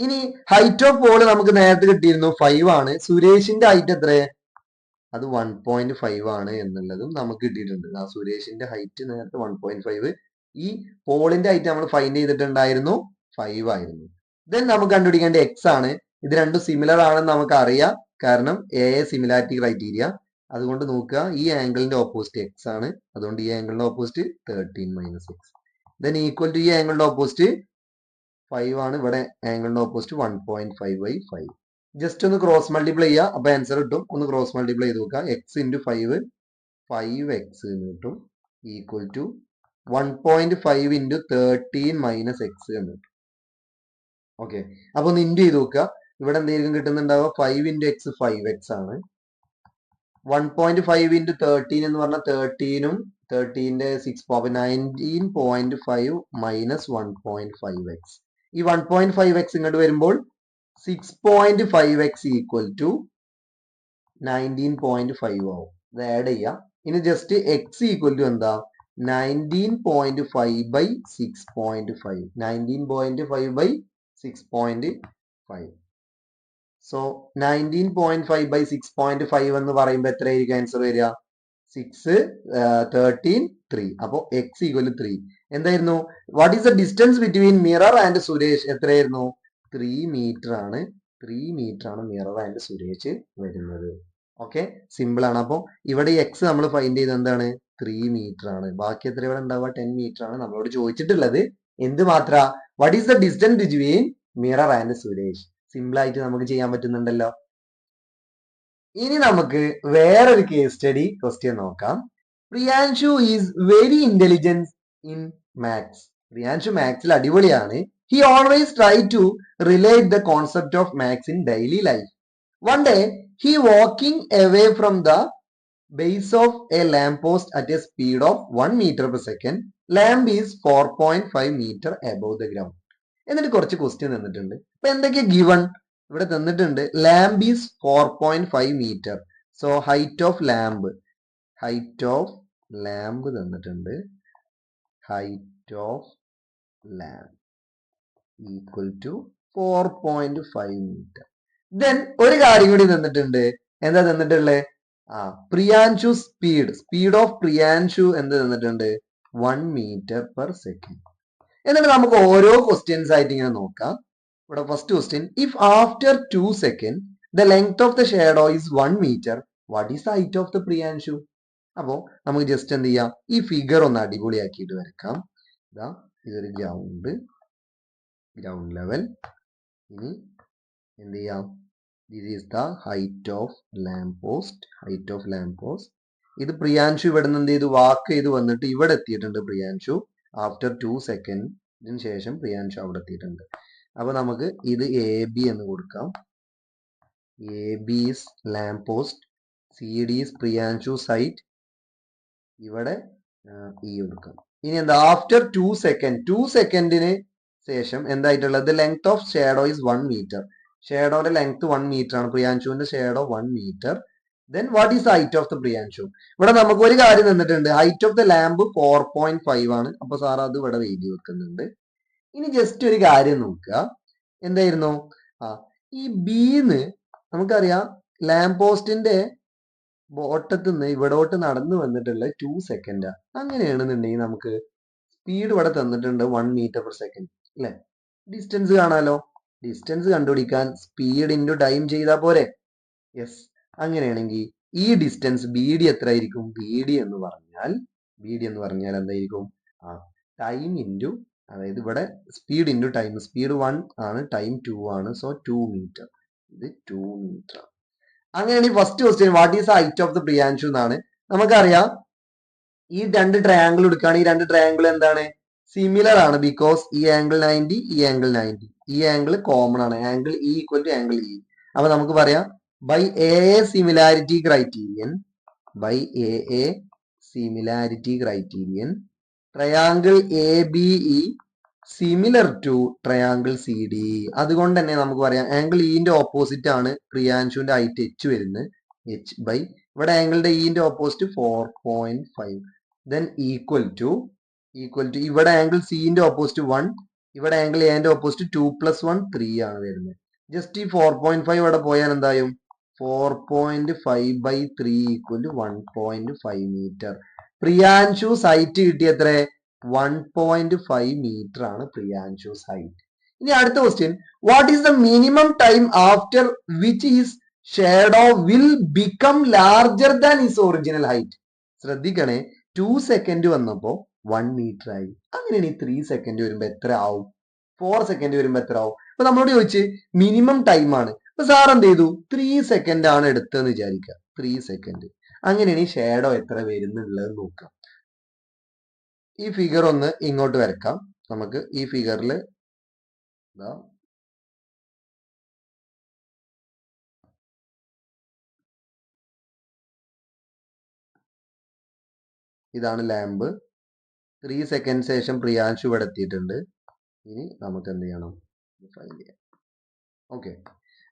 ഇനി ഹൈറ്റ് ഓഫ് പോള് നമുക്ക് നേരത്തെ കിട്ടിയിരുന്നു 5 ആണ്. സുരേഷിന്റെ ഹൈറ്റ് എത്ര? അത് 1.5 ആണ് എന്നുള്ളതും നമുക്ക് കിട്ടിയിട്ടുണ്ട്. ആ സുരേഷിന്റെ ഹൈറ്റ് നേരത്തെ 1.5. ഈ പോളിന്റെ ഹൈറ്റ് നമ്മൾ ഫൈൻഡ് ചെയ്തിട്ടുണ്ടായിരുന്നു 5 ആയിരുന്നു. ദെൻ നമുക്ക് കണ്ടുപിടിക്കേണ്ട എക്സ് ആണ്. ഇത് രണ്ടും സിമിലർ ആണെന്ന് നമുക്ക് അറിയാം, കാരണം എ സിമിലാരിറ്റി ക്രൈറ്റീരിയ. അതുകൊണ്ട് നോക്കുക, ഈ ആംഗിളിന്റെ ഓപ്പോസിറ്റ് എക്സ് ആണ്. അതുകൊണ്ട് ഈ ആംഗിളിന്റെ opposite 13 - x. Then equal to ഈ ആംഗിളിന്റെ ഓപ്പോസിറ്റ് 5 ആണ്. ഇവിടെ ആംഗിളിന്റെ ഓപ്പോസിറ്റ് 1.5/5. ജസ്റ്റ് ഒന്ന് ക്രോസ് മൾട്ടിപ്ലൈ ചെയ്യുക, അപ്പൊ ആൻസർ കിട്ടും. ഒന്ന് ക്രോസ് മൾട്ടിപ്ലൈ ചെയ്ത് നോക്കുക. എക്സ് ഇൻറ്റു 5 5x എന്ന് കിട്ടും, ഈക്വൽ ടു 1.5 ഇൻറ്റു 13 - x എന്ന് കിട്ടും. ഓക്കെ. അപ്പൊ ഒന്ന് ഇൻറ്റു ചെയ്ത് നോക്കുക. ഇവിടെ എന്തെങ്കിലും കിട്ടുന്നുണ്ടാവുക 5 ഇൻറ്റു എക്സ് 5x ആണ്. 1.5 ഇൻറ്റു 13 എന്ന് പറഞ്ഞാൽ 13ഉം 13ന്റെ 6 19.5 മൈനസ് 1.5x. ഈ 1.5x ഇങ്ങോട്ട് വരുമ്പോൾ 6.5x ഈക്വൽ ടു 19.5 ആവും. ഇത് ആഡ് ചെയ്യാം. ഇനി ജസ്റ്റ് എക്സ് ഈക്വൽ ടു എന്താ? 19.5/6.5. 19.5/6.5. സോ 19.5/6.5 എന്ന് പറയുമ്പോൾ എത്രയായിരിക്കും ആൻസർ വരിക? 6 13 3. അപ്പോ എക്സ് ഈക്വൽ 3. എന്തായിരുന്നു? What is the distance between mirror and Suresh? എത്രയായിരുന്നു? 3 മീറ്റർ ആണ്. 3 മീറ്റർ ആണ് മിറർ ആൻഡ് സുരേഷ് വരുന്നത്. ഓക്കെ, സിമ്പിൾ ആണ്. അപ്പോൾ ഇവിടെ എക്സ് നമ്മൾ ഫൈൻഡ് ചെയ്ത് എന്താണ്? 3 മീറ്റർ ആണ്. ബാക്കി എത്ര ഇവിടെ ഉണ്ടാവുക? 10 മീറ്റർ ആണ്. നമ്മളോട് ചോദിച്ചിട്ടുള്ളത് എന്ത് മാത്ര? What is the distance between mirror and Suresh? Simple ആയിട്ട് നമുക്ക് ചെയ്യാൻ പറ്റുന്നുണ്ടല്ലോ. ഇനി നമുക്ക് വേറൊരു കേസ് സ്റ്റഡി ക്വസ്റ്റ്യൻ നോക്കാം. Priyanshu is very intelligent in maths. Priyanshu മാത്സിൽ അടിപൊളിയാണ്. He always try to relate the concept of maths in daily life. One day he walking away from the base of a lamp post at a speed of 1 meter per second. Lamp is 4.5 meter above the ground. എന്നിട്ട് കുറച്ച് question തന്നിട്ടുണ്ട്. അപ്പൊ എന്തൊക്കെയാ given? ഇവിടെ തന്നിട്ടുണ്ട് lamp is 4.5 metre. So height of lamp തന്നിട്ടുണ്ട്. Height of lamp equal to 4.5 metre. Then ഒരു കാര്യം കൂടി തന്നിട്ടുണ്ട്. എന്താ തന്നിട്ടുള്ളത്? പ്രിയാൻഷു സ്പീഡ് ഓഫ് പ്രിയാൻഷു എന്ത് തന്നിട്ടുണ്ട്? 1 മീറ്റർ പെർ സെക്കൻഡ്. എന്നിട്ട് നമുക്ക് ഓരോ ക്വസ്റ്റ്യൻസ് ആയിട്ട് ഇങ്ങനെ നോക്കാം. ഇവിടെ first question, if after 2 second the length of the shadow is 1 metre, what is height of the Priyanshu? അപ്പോ നമുക്ക് ജസ്റ്റ് എന്ത് ചെയ്യാം? ഈ ഫിഗർ ഒന്ന് അടിപൊളിയാക്കിയിട്ട് വരക്കാം. ഇതൊരു ഗ്രൗണ്ട് ലെവൽ. ഇനി എന്ത് ചെയ്യാം? This is the height of lamp post. ഇത് പ്രിയാൻഷു ഇവിടെ നിന്ന് എന്ത് ചെയ്തു? വാക്ക് ചെയ്ത് വന്നിട്ട് ഇവിടെ എത്തിയിട്ടുണ്ട് പ്രിയാൻഷു. ആഫ്റ്റർ 2 സെക്കൻഡിന് ശേഷം പ്രിയാൻഷു അവിടെ എത്തിയിട്ടുണ്ട്. അപ്പൊ നമുക്ക് ഇത് എ ബി എന്ന് കൊടുക്കാം. A B is lamp post, C D is Priyanshu site, ഇവിടെ ഇ കൊടുക്കാം. ഇനി എന്താ? ആഫ്റ്റർ 2 സെക്കൻഡിന് ശേഷം എന്തായിട്ടുള്ളത്? Length of shadow is 1 metre. ഷാഡോയുടെ ലെങ്ത് 1 മീറ്റർ ആണ്. പ്രിയാൻഷുവിന്റെ shadow 1 metre. Then what is height of the Priyanshu? ഇവിടെ നമുക്ക് ഒരു കാര്യം തന്നിട്ടുണ്ട്. ഹൈറ്റ് ഓഫ് ദ ലാമ്പ് 4.5 ആണ്. അപ്പൊ സാർ അത് ഇവിടെ എഴുതി വെക്കുന്നുണ്ട്. ഇനി ജസ്റ്റ് ഒരു കാര്യം നോക്കുക. എന്തായിരുന്നു? ഈ ബിന്ന് നമുക്കറിയാം ലാമ്പ് പോസ്റ്റിന്റെ ബോട്ടത്തിൽ നിന്ന് ഇവിടോട്ട് നടന്നു വന്നിട്ടുള്ള 2 സെക്കൻഡാ. അങ്ങനെയാണെന്നുണ്ടെങ്കിൽ നമുക്ക് സ്പീഡ് ഇവിടെ തന്നിട്ടുണ്ട് 1 മീറ്റർ പെർ സെക്കൻഡ് അല്ലെ? ഡിസ്റ്റൻസ് കാണാലോ. ഡിസ്റ്റൻസ് കണ്ടുപിടിക്കാൻ സ്പീഡ് ഇൻറ്റു ടൈം ചെയ്താൽ പോരെ? യെസ്. അങ്ങനെയാണെങ്കിൽ ഈ ഡിസ്റ്റൻസ് ബി ഡി എത്ര ആയിരിക്കും? ബി ഡി എന്ന് പറഞ്ഞാൽ എന്തായിരിക്കും? ടൈം ഇൻറ്റു, അതായത് ഇവിടെ സ്പീഡ് ഇൻറ്റു ടൈം. സ്പീഡ് 1 ആണ്, ടൈം 2 ആണ്. So 2 metre. ഇത് 2 മീറ്റർ. അങ്ങനെയാണെങ്കിൽ first question, what is height of the Priyanshu എന്നാണ്. നമുക്കറിയാം ഈ രണ്ട് ട്രയാങ്കിൾ എടുക്കുകയാണ്. ഈ രണ്ട് ട്രയാങ്കിൾ എന്താണ്? സിമിലർ ആണ്. ബിക്കോസ് ഈ ആംഗിൾ 90, ഈ ആംഗിൾ 90. ഈ ആംഗിൾ കോമൺ ആണ്. Angle E equal to angle E. അപ്പൊ നമുക്ക് പറയാം by a similarity criterion triangle A B E similar to triangle C D. അതുകൊണ്ട് തന്നെ നമുക്ക് പറയാം ആംഗിൾ ഇന്റെ ഓപ്പോസിറ്റ് ആണ് പ്രിയാൻഷുവിന്റെ ഹൈറ്റ് എച്ച് വരുന്നത്. എച്ച് ബൈ ഇവിടെ ആംഗിളിന്റെ ഇന്റെ ഓപ്പോസിറ്റ് 4.5. ദെൻ ഈക്വൽ ടു ഇവിടെ ആംഗിൾ സിന്റെ ഓപ്പോസിറ്റ് 1, ഇവിടെ ആംഗിൾ എന്റെ ഓപ്പോസിറ്റ് 2 + 1 3 ആണ് വരുന്നത്. ജസ്റ്റ് ഈ 4.5 ഇവിടെ പോയാൽ എന്തായും 4.5/3 = 1.5 മീറ്റർ. പ്രിയാൻഷു സൈറ്റ് കിട്ടിയ എത്ര 1.5 മീറ്റർ ആണ് പ്രിയാൻഷു ഹൈറ്റ്. ഇനി അടുത്ത question, what is the minimum time after which his shadow will become larger than his original height? ശ്രദ്ധിക്കണേ, 2 സെക്കൻഡ് വന്നപ്പോ 1 മീറ്റർ ആയി. അങ്ങനെയാണ് 3 സെക്കൻഡ് വരുമ്പോ എത്ര ആവും? 4 സെക്കൻഡ് വരുമ്പോ എത്ര ആവും? അപ്പൊ നമ്മളോട് ചോദിച്ച് മിനിമം ടൈം ആണ്. അപ്പൊ സാർ എന്ത് ചെയ്തു? 3 സെക്കൻഡ് ആണ് എടുത്തതെന്ന് വിചാരിക്കുക. 3 സെക്കൻഡ്. അങ്ങനെയാണ് ഈ ഷാഡോ എത്ര വരുന്നുള്ളത് നോക്കാം. ഈ ഫിഗർ ഒന്ന് ഇങ്ങോട്ട് വരക്കാം. നമുക്ക് ഈ ഫിഗറിൽ ഇതാണ് ലാമ്പ്. 3 സെക്കൻഡ് ശേഷം പ്രിയാൻഷു ഇവിടെ എത്തിയിട്ടുണ്ട്. ഇനി നമുക്ക് എന്ത് ചെയ്യണം? ഫൈൻഡ് ചെയ്യാം. ഓക്കെ,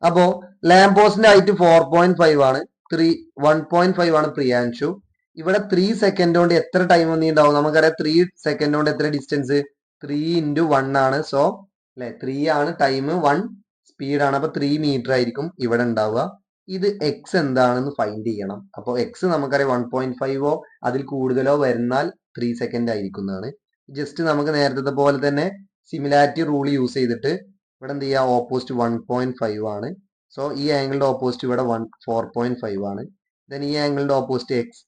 അപ്പോ ലാമ്പ് പോസ്റ്റിന്റെ ഹൈറ്റ് 4.5 ആണ്. 1.5 ആണ് പ്രിയാൻഷു. ഇവിടെ 3 സെക്കൻഡ് കൊണ്ട് എത്ര ടൈം വന്നിട്ടുണ്ടാവും? നമുക്കറിയാം 3 സെക്കൻഡ് കൊണ്ട് എത്ര ഡിസ്റ്റൻസ്? 3 × 1 ആണ്. സോ അല്ലെ 3 ആണ് ടൈം, 1 സ്പീഡാണ്. അപ്പൊ 3 മീറ്റർ ആയിരിക്കും ഇവിടെ ഉണ്ടാവുക. ഇത് എക്സ് എന്താണെന്ന് ഫൈൻഡ് ചെയ്യണം. അപ്പോൾ എക്സ് നമുക്കറിയാം 1.5ഓ അതിൽ കൂടുതലോ വരുന്നാൽ 3 സെക്കൻഡ് ആയിരിക്കുന്നതാണ്. ജസ്റ്റ് നമുക്ക് നേരത്തെ പോലെ തന്നെ സിമിലാരിറ്റി റൂൾ യൂസ് ചെയ്തിട്ട് ഇവിടെ എന്ത് ചെയ്യുക? ഓപ്പോസിറ്റ് 1.5 ആണ്. സോ ഈ ആംഗിളിന്റെ ഓപ്പോസിറ്റ് ഇവിടെ 4.5 ആണ്. ദെൻ ഈ ആംഗിളിന്റെ ഓപ്പോസിറ്റ് എക്സ്,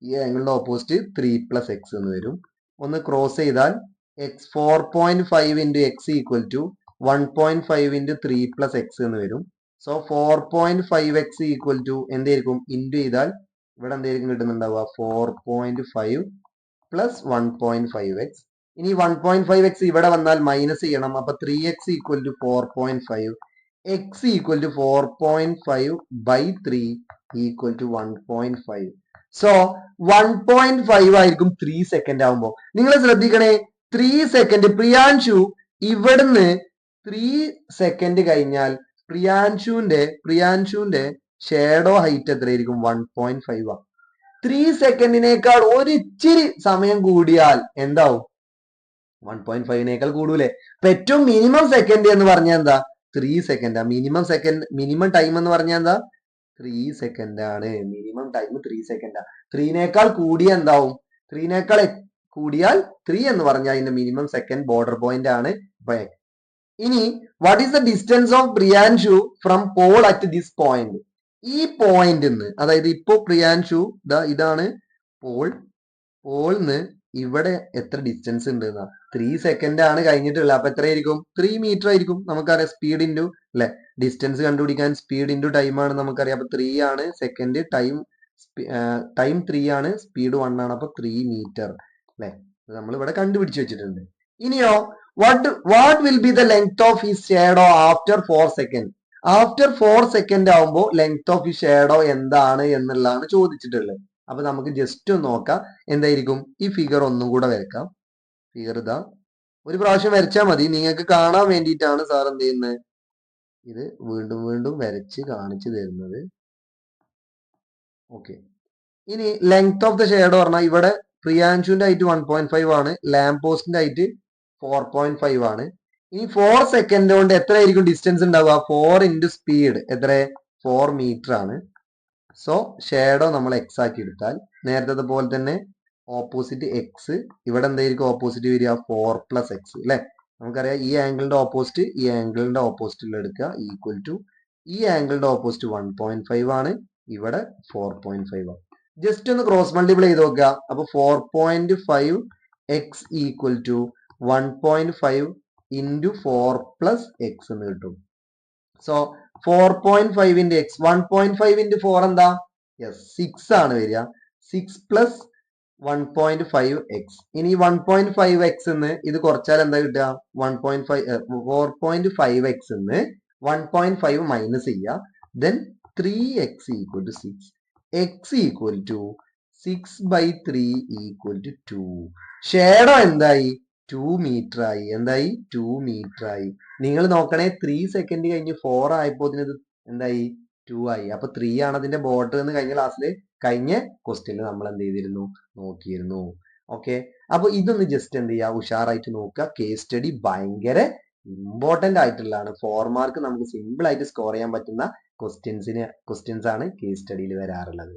ഈ ആംഗിളിന്റെ ഓപ്പോസിറ്റ് 3 + x എന്ന് വരും. ഒന്ന് ക്രോസ് ചെയ്താൽ എക്സ് 4.5 × x = 1.5 × 3 + x എന്ന് വരും. സോ 4.5x = എന്തായിരിക്കും? ഇൻറ്റു ചെയ്താൽ ഇവിടെ എന്തായിരിക്കും കിട്ടുന്നുണ്ടാവുക? 4.5 + 1.5x. ഇനി 1.5x ഇവിടെ വന്നാൽ മൈനസ് ചെയ്യണം. അപ്പൊ 3x = 4.5, x = 4.5/3 = 1.5. സോ 1.5 ആയിരിക്കും 3 സെക്കൻഡ് ആവുമ്പോ. നിങ്ങൾ ശ്രദ്ധിക്കണേ, 3 സെക്കൻഡ് പ്രിയാൻഷു ഇവിടുന്ന് 3 സെക്കൻഡ് കഴിഞ്ഞാൽ പ്രിയാൻഷുവിന്റെ ഷാഡോ ഹൈറ്റ് എത്രയായിരിക്കും? 1.5 ആണ്. 3 സെക്കൻഡിനേക്കാൾ ഒരിച്ചിരി സമയം കൂടിയാൽ എന്താവും? 1.5നേക്കാൾ കൂടൂലേ? അപ്പൊ ഏറ്റവും മിനിമം സെക്കൻഡ് എന്ന് പറഞ്ഞാൽ എന്താ? 3 സെക്കൻഡ്. മിനിമം ടൈം എന്ന് പറഞ്ഞാൽ എന്താ? 3 സെക്കൻഡ് ആണ്. Minimum time 3 second. 3നേക്കാൾ കൂടിയ എന്താവും? 3നേക്കാൾ കൂടിയാൽ 3 എന്ന് പറഞ്ഞാൽ അതിന്റെ മിനിമം സെക്കൻഡ് ബോർഡർ പോയിന്റ് ആണ്. ഇനി what is the distance of Priyanshu from pole at this point? ഈ പോയിന്റ് നിന്ന്, അതായത് ഇപ്പോ പ്രിയാൻഷു ഇതാണ് പോൾന്ന് ഇവിടെ എത്ര ഡിസ്റ്റൻസ് ഉണ്ട്? 3 സെക്കൻഡ് ആണ് കഴിഞ്ഞിട്ടുള്ളത്. അപ്പൊ എത്രയായിരിക്കും? 3 മീറ്റർ ആയിരിക്കും. നമുക്കറിയാം സ്പീഡ് ഇൻറ്റു അല്ലെ ഡിസ്റ്റൻസ് കണ്ടുപിടിക്കാൻ സ്പീഡ് ഇൻറ്റു ടൈം ആണ് നമുക്കറിയാം. അപ്പൊ 3 ആണ് സെക്കൻഡ്, ടൈം 3 ആണ്, സ്പീഡ് 1 ആണ്. അപ്പൊ 3 മീറ്റർ അല്ലെ, നമ്മൾ ഇവിടെ കണ്ടുപിടിച്ച് വെച്ചിട്ടുണ്ട്. ഇനിയോ what will be the length of his shadow after 4 second? After 4 second ആവുമ്പോ ലെങ്ത് ഓഫ് ഹിസ് ഷാഡോ എന്താണ് എന്നുള്ളതാണ് ചോദിച്ചിട്ടുള്ളത്. അപ്പൊ നമുക്ക് ജസ്റ്റ് ഒന്ന് നോക്കാം എന്തായിരിക്കും. ഈ ഫിഗർ ഒന്നും കൂടെ വരക്കാം. ഫിഗർ ഇതാ, ഒരു പ്രാവശ്യം വരച്ചാൽ മതി. നിങ്ങൾക്ക് കാണാൻ വേണ്ടിയിട്ടാണ് സാർ എന്ത് ചെയ്യുന്നത്, ഇത് വീണ്ടും വീണ്ടും വരച്ച് കാണിച്ചു തരുന്നത്. ഓക്കെ, ഇനി ലെങ്ത് ഓഫ് ദ ഷാഡോ പറഞ്ഞാൽ ഇവിടെ പ്രിയാൻഷുവിന്റെ ഹൈറ്റ് 1.5 ആണ്, ലാംപ് പോസ്റ്റിന്റെ ഹൈറ്റ് 4.5 ആണ്. ഇനി 4 സെക്കൻഡ് കൊണ്ട് എത്രയായിരിക്കും ഡിസ്റ്റൻസ് ഉണ്ടാവുക? 4 × സ്പീഡ് എത്ര? 4 മീറ്റർ ആണ്. സോ ഷാഡോ നമ്മൾ എക്സ് ആക്കി എടുത്താൽ നേരത്തെ പോലെ തന്നെ ഓപ്പോസിറ്റ് എക്സ്, ഇവിടെ എന്തായിരിക്കും ഓപ്പോസിറ്റ് വരിക? 4 + x അല്ലെ. നമുക്കറിയാം ഈ ആംഗിളിന്റെ ഓപ്പോസിറ്റ് ഈ ആംഗിളിന്റെ ഓപ്പോസിറ്റിൽ എടുക്കുക ഈക്വൽ ടു ഈ ആംഗിളിന്റെ ഓപ്പോസിറ്റ് 1.5 ആണ്, ഇവിടെ 4.5 ആണ്. ജസ്റ്റ് ഒന്ന് ക്രോസ് മൾട്ടിപ്ലൈ ചെയ്ത് നോക്കുക. അപ്പൊ 4.5x = 1.5 × 4 + x എന്ന് കിട്ടും. സോ 4.5 × x, 1.5 × 4 എന്താ? യെസ് 6 ആണ് വരിക. 6 + 1.5x. ഇനി 1.5x എന്ന് ഇത് കുറച്ചാൽ എന്താ കിട്ടുക? 4.5x എന്ന് 1.5 മൈനസ് ചെയ്യുക. Then 3x = 6. x = 6/3 = 2. ഷാഡോ എന്തായി? 2 മീറ്റർ ആയി. എന്തായി? 2 മീറ്റർ ആയി. നിങ്ങൾ നോക്കണേ 3 സെക്കൻഡ് കഴിഞ്ഞ് 4 ആയപ്പോ ഇത് എന്തായി? 2 ആയി. അപ്പൊ 3 ആണ് അതിന്റെ ബോർഡർ എന്ന് കഴിഞ്ഞ ക്വസ്റ്റ്യനിൽ നമ്മൾ എന്ത് ചെയ്തിരുന്നു? നോക്കിയിരുന്നു. ഓക്കെ, അപ്പൊ ഇതൊന്ന് ജസ്റ്റ് എന്ത് ചെയ്യുക? ഉഷാറായിട്ട് നോക്കുക. കേസ് സ്റ്റഡി ഭയങ്കര ഇമ്പോർട്ടന്റ് ആയിട്ടുള്ളതാണ്. 4 മാർക്ക് നമുക്ക് സിമ്പിൾ ആയിട്ട് സ്കോർ ചെയ്യാൻ പറ്റുന്ന ക്വസ്റ്റ്യൻസ് ആണ് കേസ് സ്റ്റഡിയിൽ വരാറുള്ളത്.